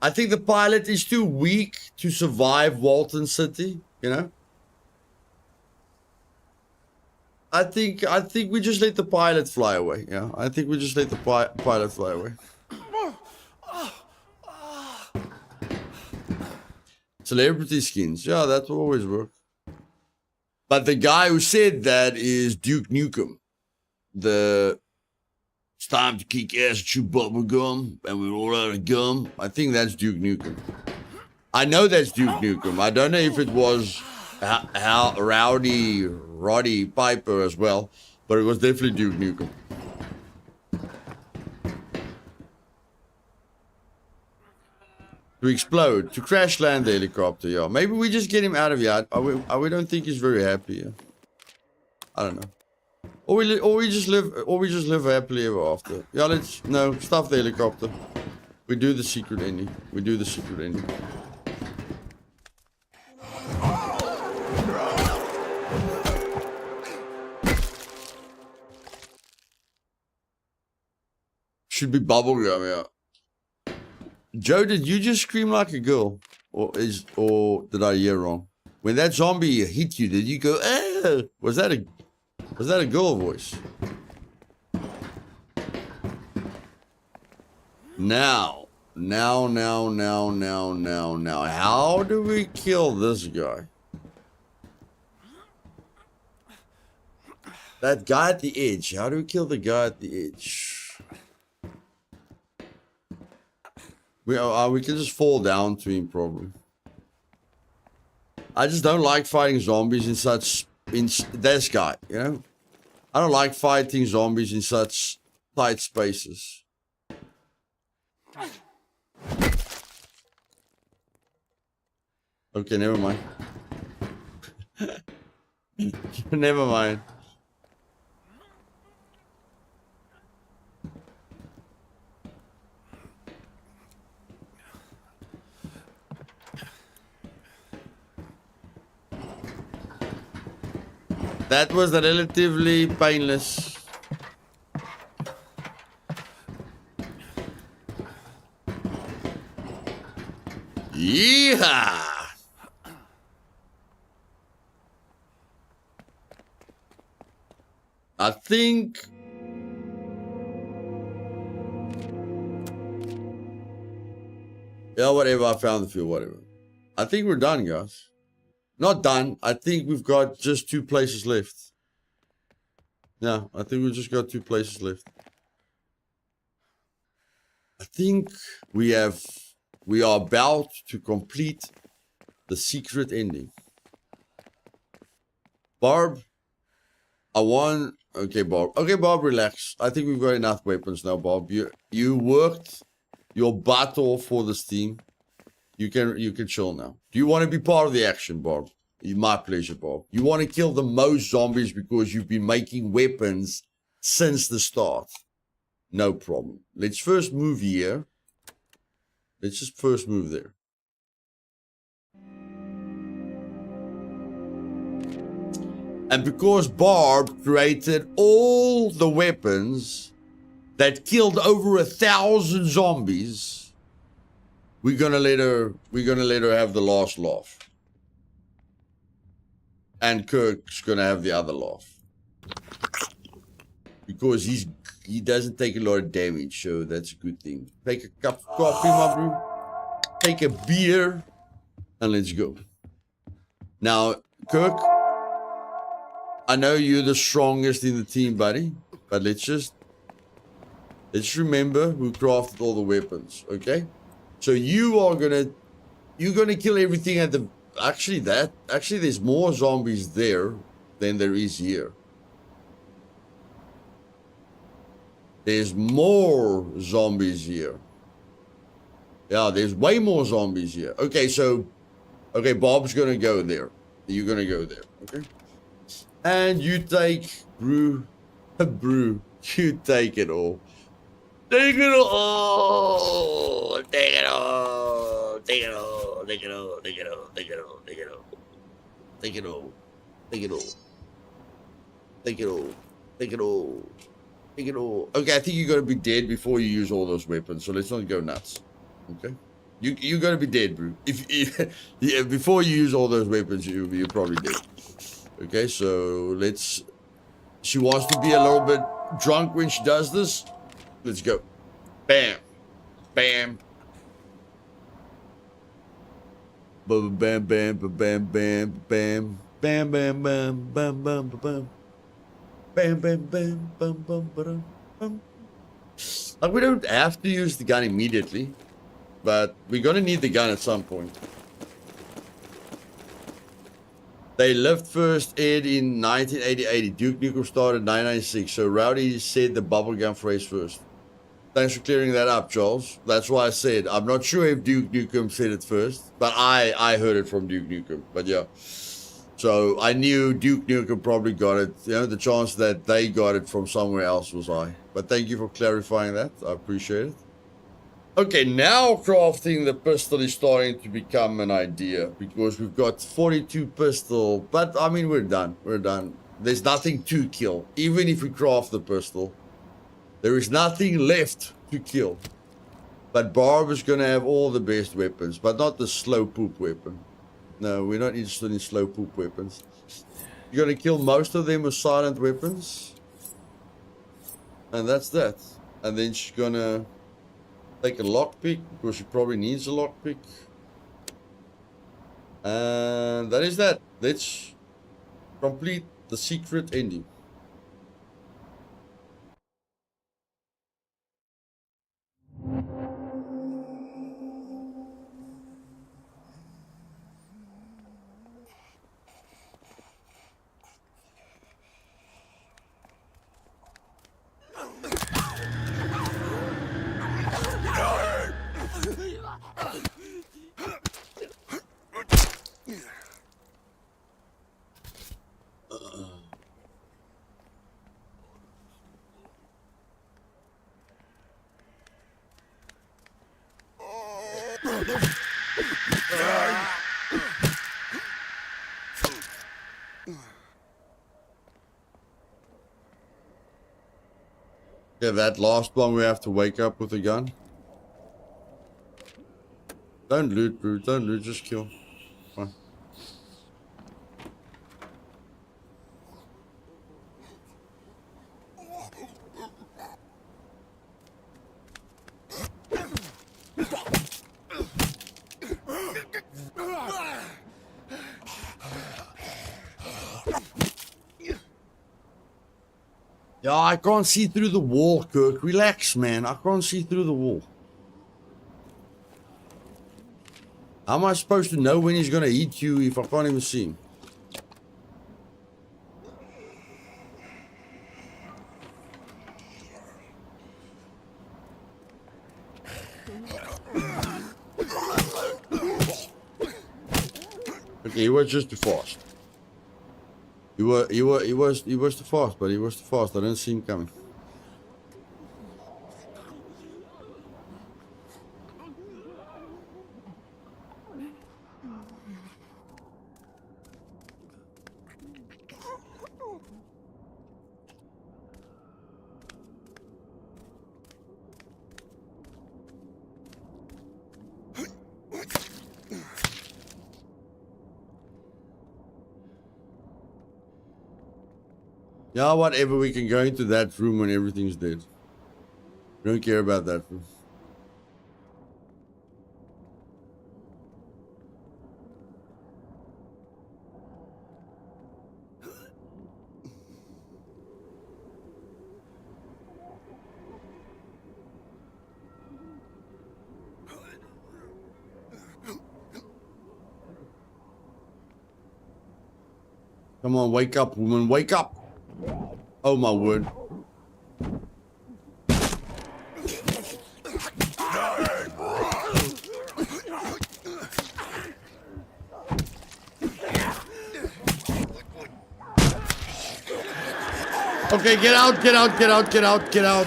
[SPEAKER 1] I think the pilot is too weak to survive Walton City, you know? I think we just let the pilot fly away, yeah? I think we just let the pilot fly away. Celebrity skins, yeah, that will always work. But the guy who said that is Duke Nukem. It's time to kick ass and chew bubble gum, and we're all out of gum. I think that's Duke Nukem. I know that's Duke Nukem. I don't know if it was how Roddy Piper as well, but it was definitely Duke Nukem. To explode, to crash land the helicopter, yeah. Maybe we just get him out of here. We don't think he's very happy. Yeah? I don't know. Or we just live happily ever after. Yeah, stuff the helicopter. We do the secret ending. Should be bubblegum, yeah. Joe, did you just scream like a girl? Or did I hear wrong? When that zombie hit you, did you go, ah? Was that a girl voice? Now. How do we kill this guy? That guy at the edge. How do we kill the guy at the edge? We can just fall down to him, probably. I just don't like fighting zombies in this guy, you know? I don't like fighting zombies in such tight spaces. Okay, never mind. Never mind. That was relatively painless. Yeehaw! I think... Yeah, whatever, I found the fuel, whatever. I think we're done, guys. Not done. I think we've got just 2 places left. Yeah, I think we've just got 2 places left. I think we have We are about to complete the secret ending. Barb, I want... Okay, Barb. Okay, Barb, relax. I think we've got enough weapons now, Barb. You worked your butt off for this team. You can chill now. Do you want to be part of the action, Barb? My pleasure, Bob. You want to kill the most zombies because you've been making weapons since the start. No problem. Let's first move here. Let's just first move there. And because Barb created all the weapons that killed over 1,000 zombies, we're gonna let her have the last laugh. And Kirk's gonna have the other laugh. Because he doesn't take a lot of damage, so that's a good thing. Take a cup of coffee, my bro. Take a beer, and let's go. Now, Kirk, I know you're the strongest in the team, buddy, but let's remember who crafted all the weapons, okay? So you're gonna kill everything at the... Actually, there's more zombies there than there is here. There's more zombies here. Yeah, there's way more zombies here. Okay, okay, Bob's gonna go there. You're gonna go there, okay? And you take brew, you take it all. Take it all. Take it all. Take it all. Take it all. Take it all. Take it all. Take it all. Take it all. Take it all. Take it all. Take it all. Take it all. Okay, I think you're gonna be dead before you use all those weapons, so let's not go nuts. Okay? You're gonna be dead, bro. Yeah, before you use all those weapons, you're probably dead. Okay, so let's... She wants to be a little bit drunk when she does this. Let's go. Bam. Bam. Bam, bam, bam, bam, bam, bam. Bam, bam, bam, bam, bam, bam. Bam, bam, bam, bam, bam, bam, bam. Like, we don't have to use the gun immediately, but we're gonna need the gun at some point. They lived first aired in 1988. Duke Nukem started in 1996. So Rowdy said the bubblegum phrase first. Thanks for clearing that up, Charles. That's why I said, I'm not sure if Duke Nukem said it first, but I heard it from Duke Nukem. But yeah. So I knew Duke Nukem probably got it. You know, the chance that they got it from somewhere else was high. But thank you for clarifying that. I appreciate it. Okay, now crafting the pistol is starting to become an idea because we've got 42 pistol, but I mean, we're done. We're done. There's nothing to kill. Even if we craft the pistol, there is nothing left to kill. But Barb is going to have all the best weapons, but not the slow poop weapon. No, we're not interested in slow poop weapons. You're going to kill most of them with silent weapons. And that's that. And then she's going to take a lockpick because she probably needs a lockpick. And that is that. Let's complete the secret ending. Yeah, that last one we have to wake up with a gun. Don't loot, bro. Don't loot, just kill. Fine. Yeah, I can't see through the wall, Kirk. Relax, man. I can't see through the wall. How am I supposed to know when he's gonna eat you if I can't even see him? Okay, he was just too fast. He was too fast, but he was too fast. I didn't see him coming. Yeah, whatever, we can go into that room when everything's dead. Don't care about that room. Come on, wake up, woman, wake up! Oh my word. Okay, get out, get out, get out, get out, get out.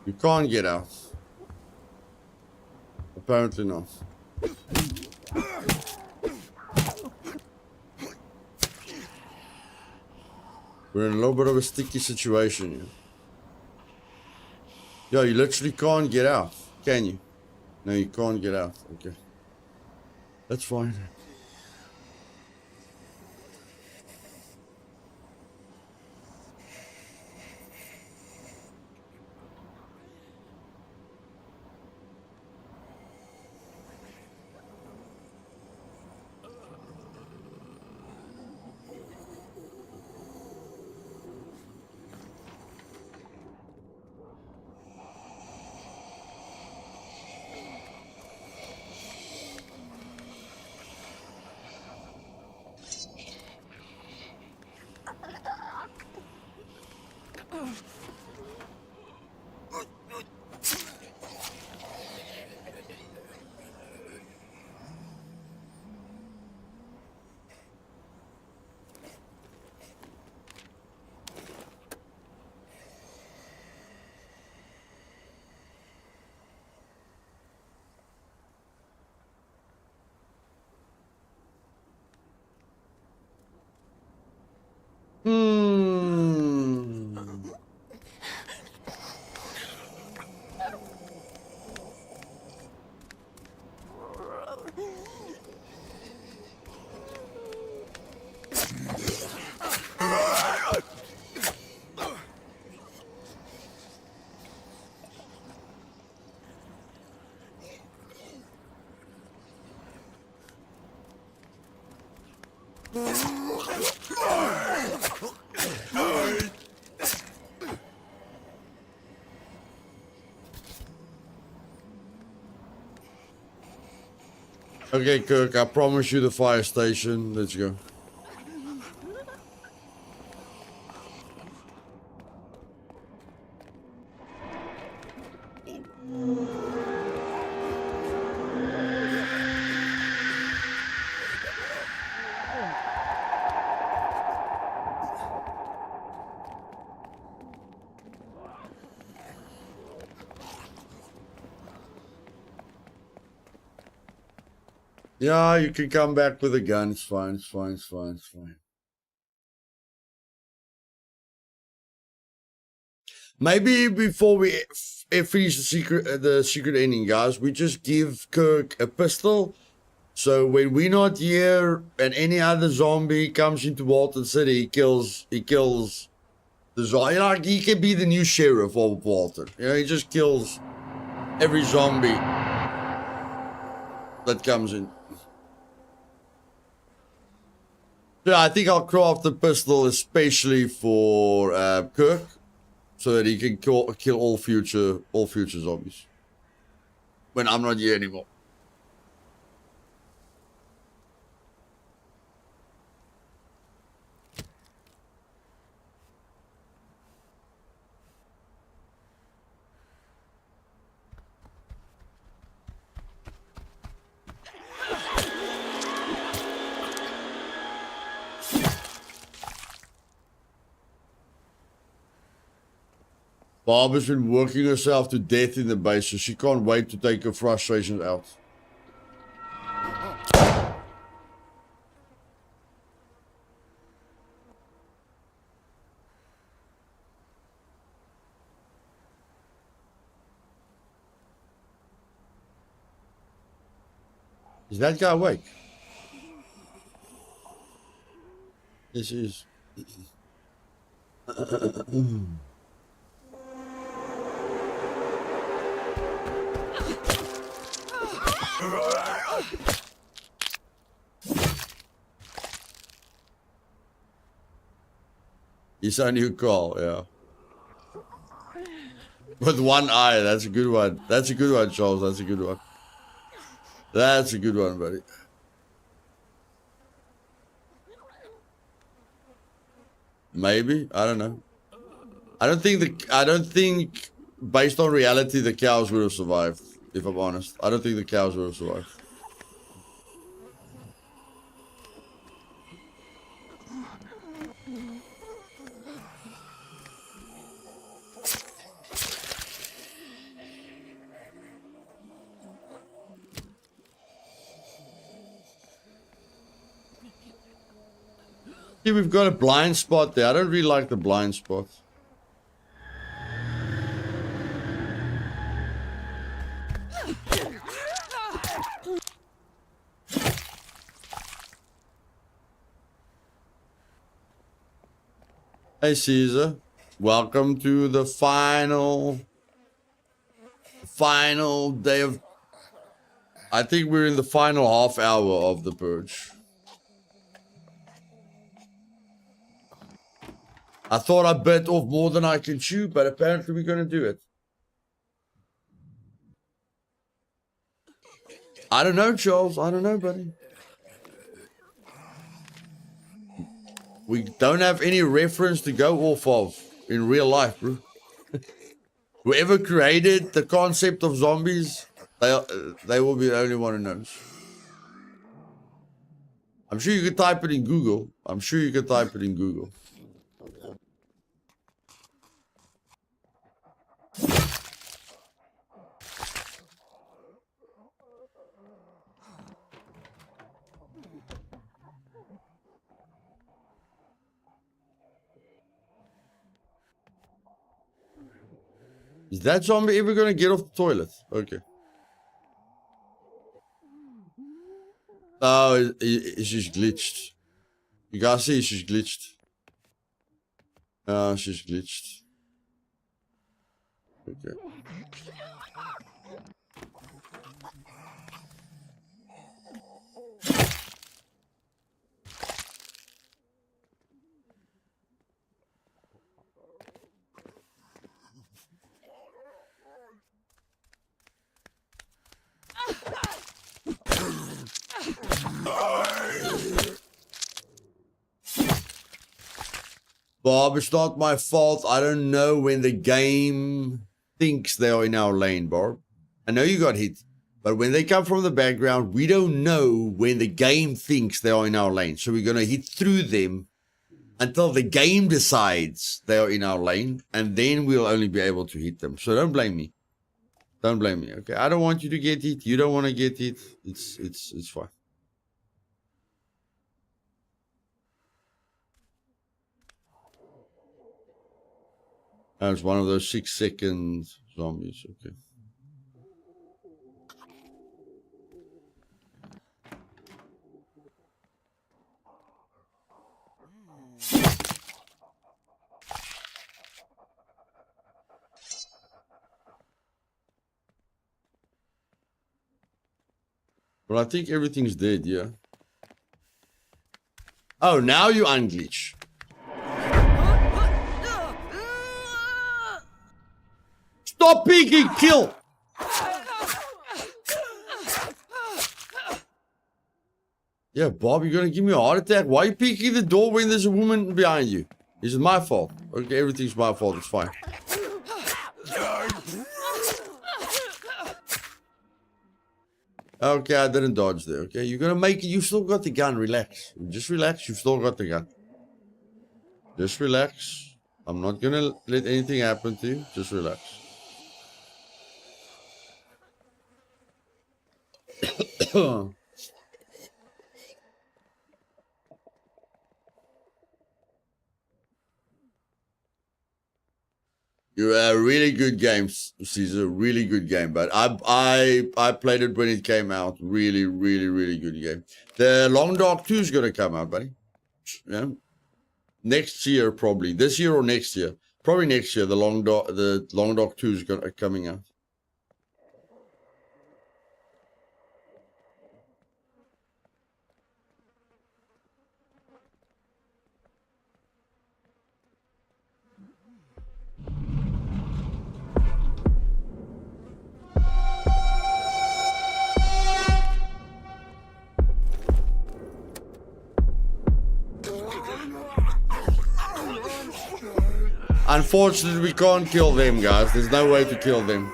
[SPEAKER 1] You can't get out. Apparently not. We're in a little bit of a sticky situation here. Yeah, you literally can't get out, can you? No, you can't get out. Okay. That's fine. Okay, Kirk, I promise you the fire station. Let's go. Yeah, you can come back with a gun. It's fine, it's fine, it's fine, it's fine. Maybe before we finish the secret ending, guys, we just give Kirk a pistol. So when we're not here and any other zombie comes into Walton City, he kills the zombie. Like, he can be the new sheriff of Walton. You know, he just kills every zombie that comes in. Yeah, I think I'll craft the pistol especially for Kirk, so that he can kill all future zombies when I'm not here anymore. Barb has been working herself to death in the base, so she can't wait to take her frustrations out. Is that guy awake? This is. He's a new call, yeah. With one eye, that's a good one. That's a good one, Charles. That's a good one. That's a good one, buddy. Maybe, I don't know. I don't think based on reality the cows would have survived, if I'm honest. I don't think the cows would have survived. See, we've got a blind spot there. I don't really like the blind spot. Hey, Caesar. Welcome to the final day of... I think we're in the final half hour of the Purge. I thought I bit off more than I can chew, but apparently we're going to do it. I don't know, Charles. I don't know, buddy. We don't have any reference to go off of in real life, bro. Whoever created the concept of zombies, they will be the only one who knows. I'm sure you could type it in Google. Is that zombie ever going to get off the toilet? Okay. Oh, it's just glitched. You guys see she's glitched. Oh, she's glitched. Okay. Bob, it's not my fault. I don't know when the game thinks they are in our lane, Bob. I know you got hit, but when they come from the background, we don't know when the game thinks they are in our lane. So we're going to hit through them until the game decides they are in our lane, and then we'll only be able to hit them. So don't blame me. Don't blame me, okay? I don't want you to get hit. You don't want to get hit. It's fine. That's one of those 6-second zombies, okay. Well, I think everything's dead, yeah. Oh, now you unglitch. Stop peeking! Kill! Yeah, Bob, you're gonna give me a heart attack? Why are you peeking the door when there's a woman behind you? Is it my fault? Okay, everything's my fault, it's fine. Okay, I didn't dodge there, okay? You're gonna make it, you've still got the gun, relax. Just relax, you've still got the gun. Just relax. I'm not gonna let anything happen to you, just relax. You're a really good game, Caesar. Really good game, but I played it when it came out. Really, really, really good game. The Long Dark 2 is gonna come out, buddy. Yeah, next year probably. This year or next year? Probably next year. The Long Dark 2 is coming out. Unfortunately, we can't kill them, guys. There's no way to kill them.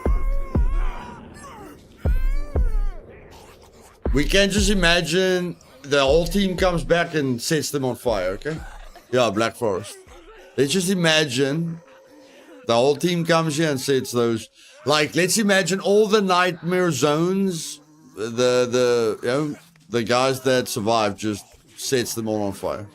[SPEAKER 1] We can just imagine the whole team comes back and sets them on fire, okay? Yeah, Black Forest. Let's just imagine the whole team comes here and sets those. Like, let's imagine all the nightmare zones. The guys that survive just sets them all on fire.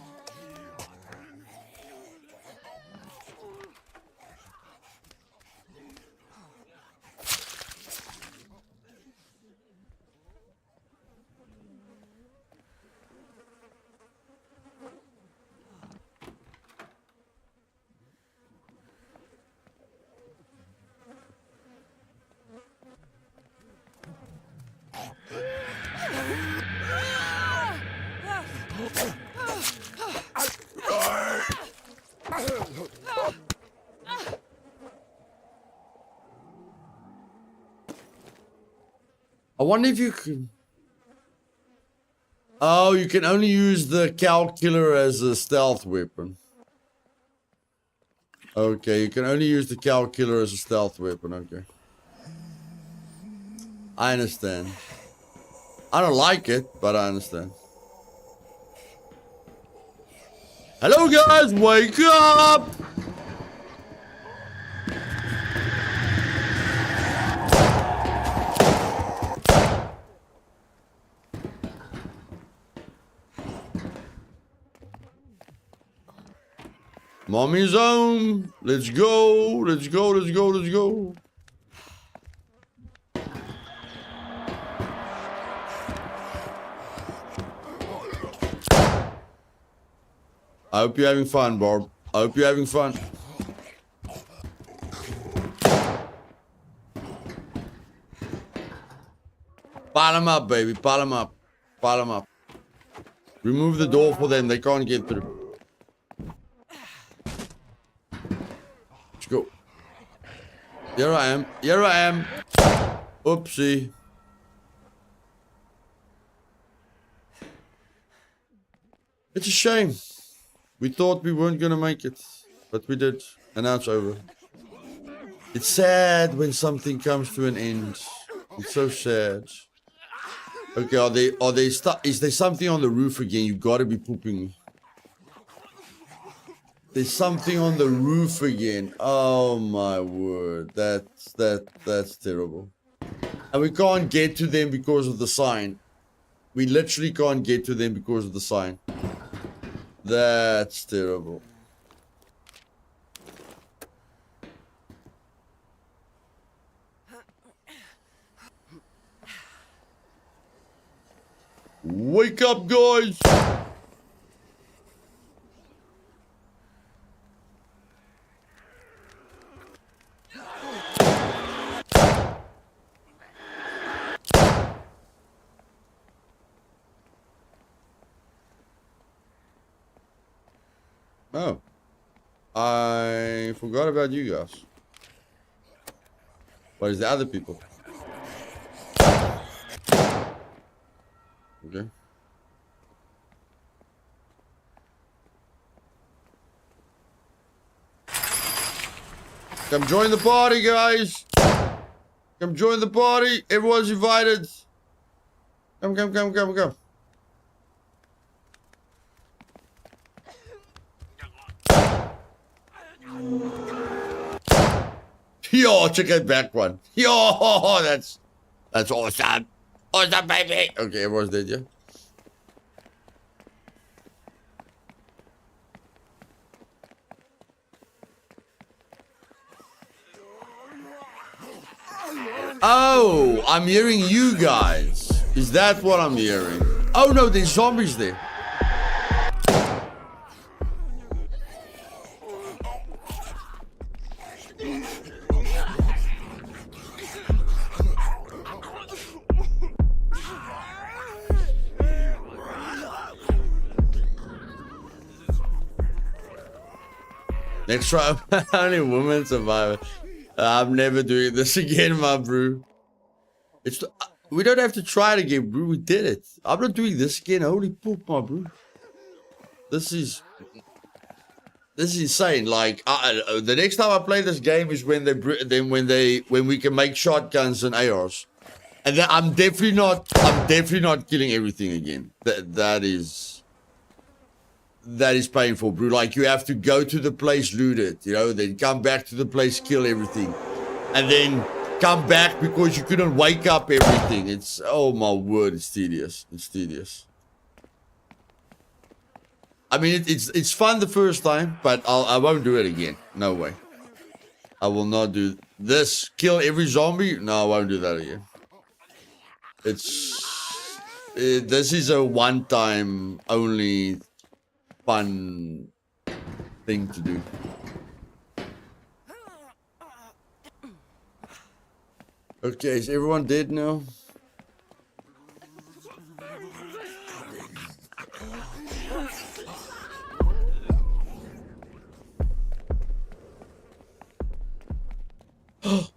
[SPEAKER 1] I wonder if you can... Oh, you can only use the cow killer as a stealth weapon. Okay, you can only use the cow killer as a stealth weapon, okay. I understand. I don't like it, but I understand. Hello guys, wake up! Mommy's home. Let's go. Let's go. Let's go. Let's go. I hope you're having fun, Barb. I hope you're having fun. Pile them up, baby. Pile them up. Pile them up. Remove the door for them. They can't get through. Let's go. Here I am. Here I am. Oopsie. It's a shame. We thought we weren't gonna make it, but we did, and now it's over. It's sad when something comes to an end. It's so sad. Okay, is there something on the roof again? You gotta be pooping me. There's something on the roof again. Oh my word. That's terrible. And we can't get to them because of the sign. We literally can't get to them because of the sign. That's terrible. Wake up, guys! forgot about you guys. What is the other people? Okay. Come join the party, guys. Come join the party. Everyone's invited. Come. Yo, check that back one. Yo, that's awesome. Awesome, baby. Okay, everyone's dead, yeah? Oh, I'm hearing you guys. Is that what I'm hearing? Oh no, there's zombies there. Next try. Only woman survivor. I'm never doing this again, my bro. It's we don't have to try it again, bro. We did it. I'm not doing this again. Holy poop, my bro. This is insane. Like the next time I play this game is when when we can make shotguns and ARs, and then I'm definitely not killing everything again. That is painful, bro. Like you have to go to the place, loot it, you know, then come back to the place, kill everything, and then come back because you couldn't wake up everything. It's, oh my word, it's tedious. It's tedious. I mean, it's fun the first time, but I won't do it again. No way. I will not do this. Kill every zombie? No, I won't do that again. This is a one-time only fun thing to do. Okay, is everyone dead now?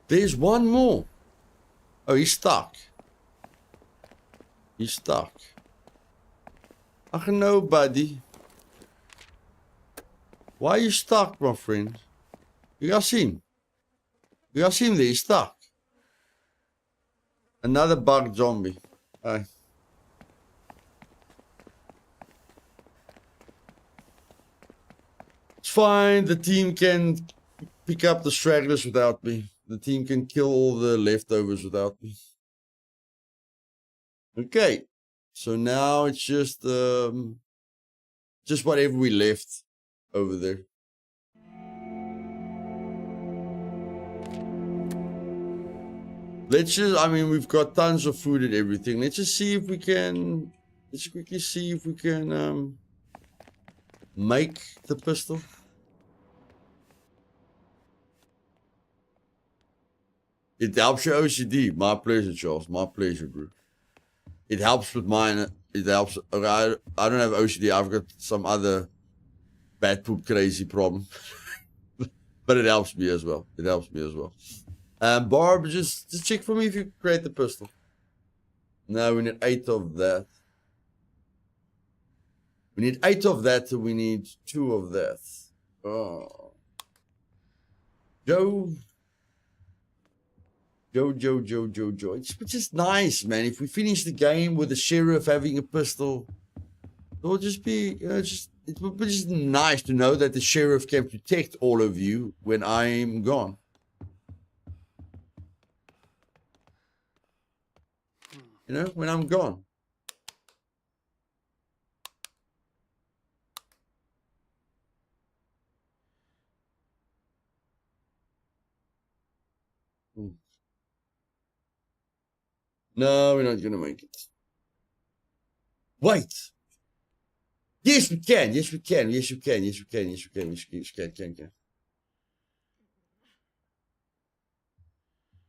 [SPEAKER 1] There's one more. Oh, he's stuck. He's stuck. Ach no, buddy. Why are you stuck, my friend? You guys see him? You guys see him there? He's stuck. Another bug zombie. Aye. It's fine. The team can pick up the stragglers without me. The team can kill all the leftovers without me. Okay. So now it's just whatever we left over there. Let's just, I mean, we've got tons of food and everything. Let's just see if we can, let's quickly see if we can make the pistol. It helps your OCD. My pleasure, Charles. My pleasure, bro. It helps with mine. It helps. Okay, I don't have OCD. I've got some other bad poop crazy problem. But it helps me as well. It helps me as well. Barb, just check for me if you create the pistol. No, we need 8 of that. We need 8 of that, and we need 2 of that. Oh. Joe. It's just nice, man. If we finish the game with the sheriff having a pistol, it will just be, it would be just nice to know that the sheriff can protect all of you when I'm gone. You know, when I'm gone. No, we're not gonna make it. Wait. Yes, we can. Yes, we can. Yes, you can. Yes, we can. Yes, we can. Yes, we can.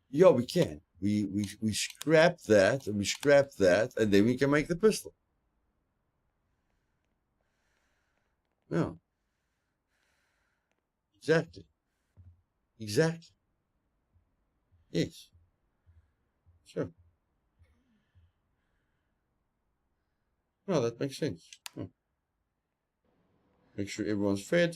[SPEAKER 1] Yeah, we can. We scrap that and we scrap that, and then we can make the pistol. Yeah. Exactly. Exactly. Yes. Sure. No, that makes sense. Oh. Make sure everyone's fed.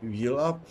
[SPEAKER 1] You heal up.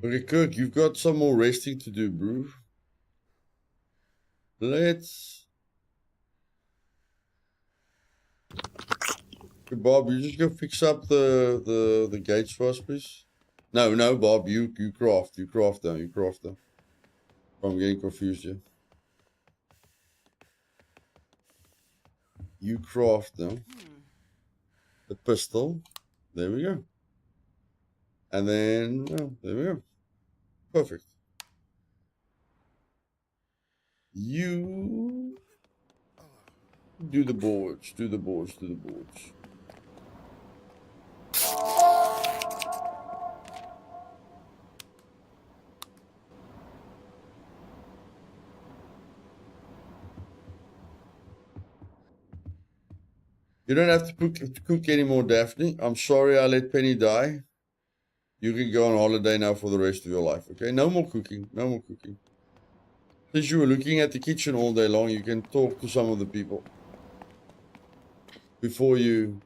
[SPEAKER 1] Okay, Kirk, you've got some more resting to do, bro. Let's... Okay, Bob, you just go fix up the gates for us, please. No, Bob, you craft them. I'm getting confused here. You craft them. The pistol. There we go. And then, oh, there we go. Perfect. You do the boards. You don't have to cook anymore, Daphne. I'm sorry I let Penny die. You can go on holiday now for the rest of your life, okay? No more cooking. Since you were looking at the kitchen all day long, you can talk to some of the people before you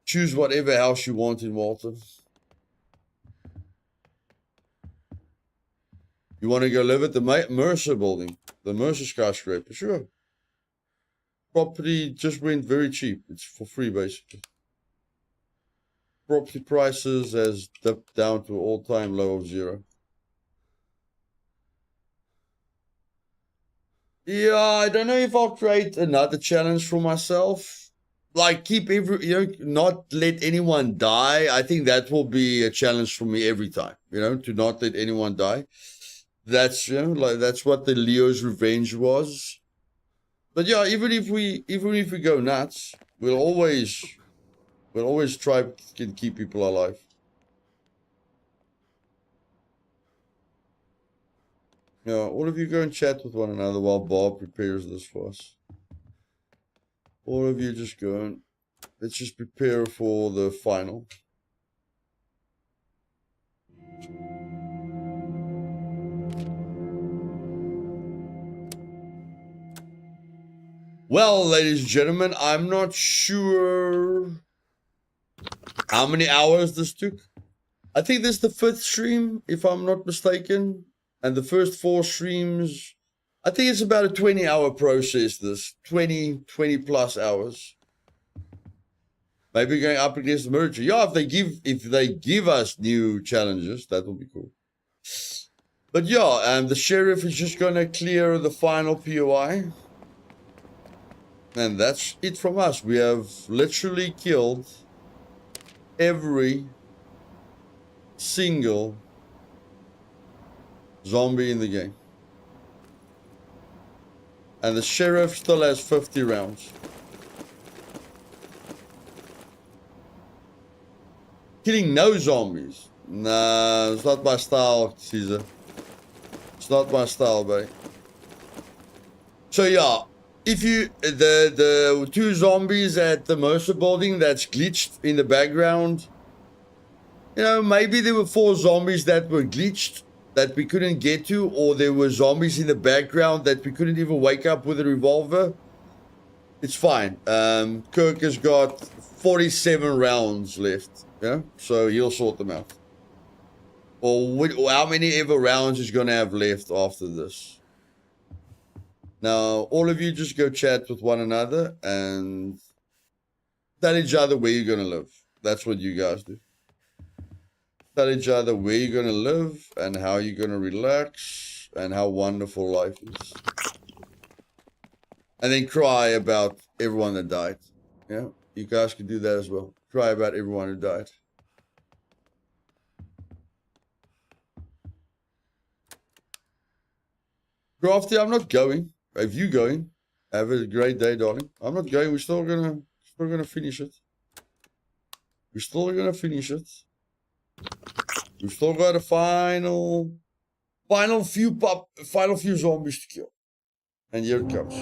[SPEAKER 1] choose whatever house you want in Walton. You want to go live at the Mercer building, the Mercer skyscraper? Sure. Property just went very cheap. It's for free, basically. Property prices has dipped down to an all-time low of 0. Yeah, I don't know if I'll create another challenge for myself. Like, keep not let anyone die. I think that will be a challenge for me every time, to not let anyone die. That's, that's what the Leo's Revenge was. But yeah, even if we go nuts, we'll always try to keep people alive. Yeah, all of you go and chat with one another while Bob prepares this for us. All of you just go and let's just prepare for the final. Well, ladies and gentlemen, I'm not sure how many hours this took. I think this is the 5th stream, if I'm not mistaken. And the first 4 streams, I think it's about a 20-hour process, this. 20 plus hours. Maybe going up against the merger. Yeah, if they give us new challenges, that will be cool. But yeah, the sheriff is just gonna clear the final POI. And that's it from us. We have literally killed every single zombie in the game. And the sheriff still has 50 rounds. Killing no zombies. Nah, it's not my style, Caesar. It's not my style, babe. So yeah, if you the 2 zombies at the Mercer building that's glitched in the background, maybe there were 4 zombies that were glitched. that we couldn't get to, or there were zombies in the background that we couldn't even wake up with a revolver, it's fine. Kirk has got 47 rounds left, yeah, so he'll sort them out. Or how many ever rounds he's gonna have left after this. Now, all of you just go chat with one another and tell each other where you're gonna live. That's what you guys do. Tell each other where you're gonna live and how you're gonna relax and how wonderful life is. And then cry about everyone that died. Yeah, you guys can do that as well. Cry about everyone who died. Crafty, I'm not going. If you going, have a great day, darling. I'm not going. We're still gonna finish it. We're still gonna finish it. We've still got a final few zombies to kill. And here it comes.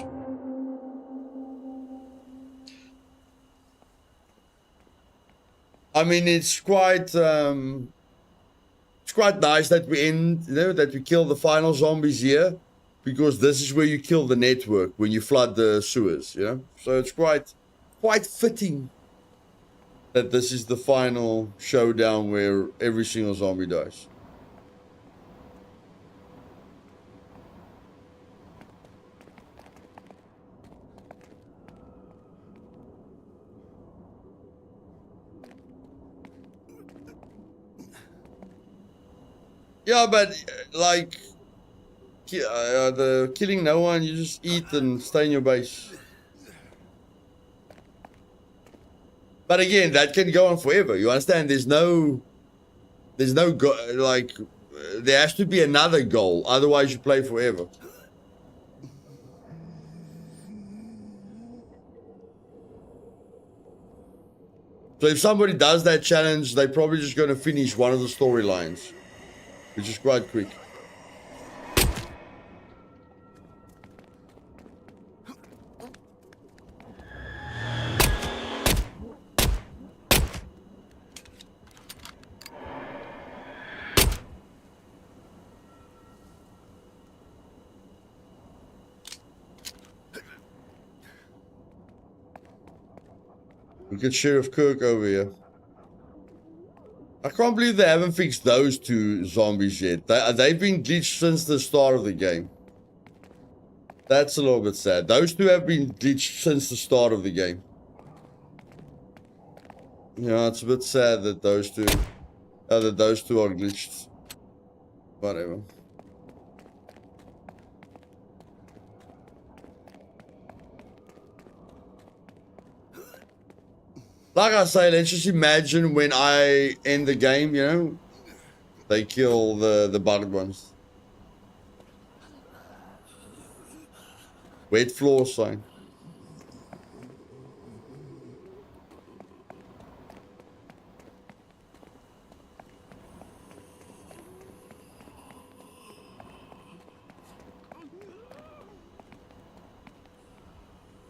[SPEAKER 1] I mean, it's quite nice that we end, that we kill the final zombies here, because this is where you kill the network when you flood the sewers, So it's quite fitting that this is the final showdown where every single zombie dies. Yeah, but like the killing no one, you just eat and stay in your base. But again, that can go on forever. You understand? There's no like there has to be another goal. Otherwise, you play forever. So if somebody does that challenge, they're probably just going to finish one of the storylines, which is quite quick. Look at Sheriff Kirk over here. I can't believe they haven't fixed those two zombies yet. They've been glitched since the start of the game. That's a little bit sad. Those two have been glitched since the start of the game. Yeah, it's a bit sad that those two are glitched. Whatever. Like I say, let's just imagine when I end the game, they kill the bugged ones. Wet floor sign.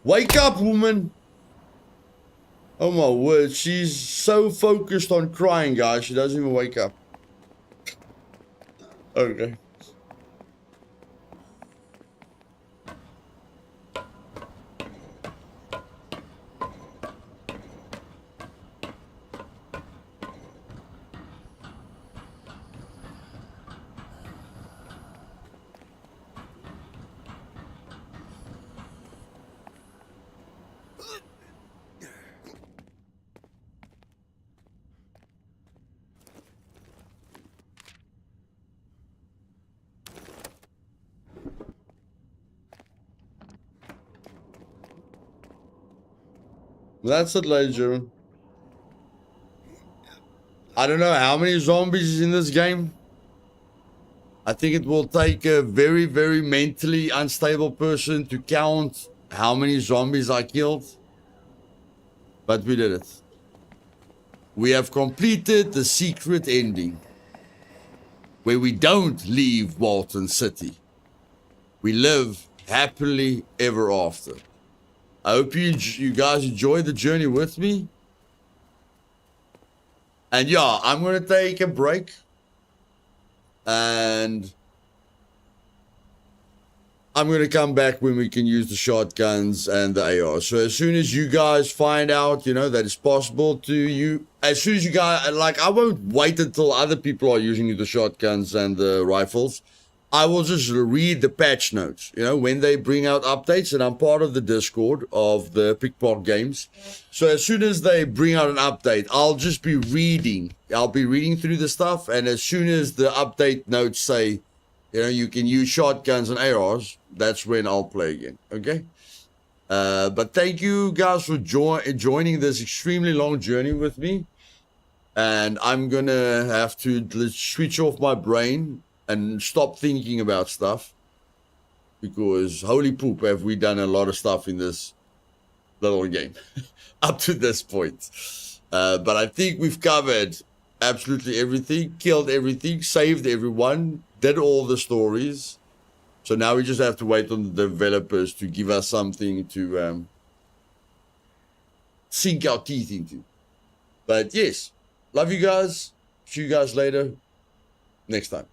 [SPEAKER 1] Wake up, woman! Oh my word, she's so focused on crying, guys, she doesn't even wake up. Okay. That's it, ladies and gentlemen. I don't know how many zombies is in this game. I think it will take a very, very mentally unstable person to count how many zombies I killed. But we did it. We have completed the secret ending, where we don't leave Walton City. We live happily ever after. I hope you guys enjoy the journey with me. And yeah, I'm going to take a break. and I'm going to come back when we can use the shotguns and the AR. So as soon as you guys find out, you know, that it's possible to you, as soon as you guys, like, I won't wait until other people are using the shotguns and the rifles. I will just read the patch notes, you know, when they bring out updates, and I'm part of the Discord of the Pickpocket Games. So as soon as they bring out an update, I'll just be reading. I'll be reading through the stuff, and as soon as the update notes say, you know, you can use shotguns and ARs, that's when I'll play again, okay? But thank you guys for joining this extremely long journey with me. And I'm going to have to switch off my brain and stop thinking about stuff. Because holy poop, have we done a lot of stuff in this little game up to this point. But I think we've covered absolutely everything, killed everything, saved everyone, did all the stories. So now we just have to wait on the developers to give us something to sink our teeth into. But yes, love you guys. See you guys later next time.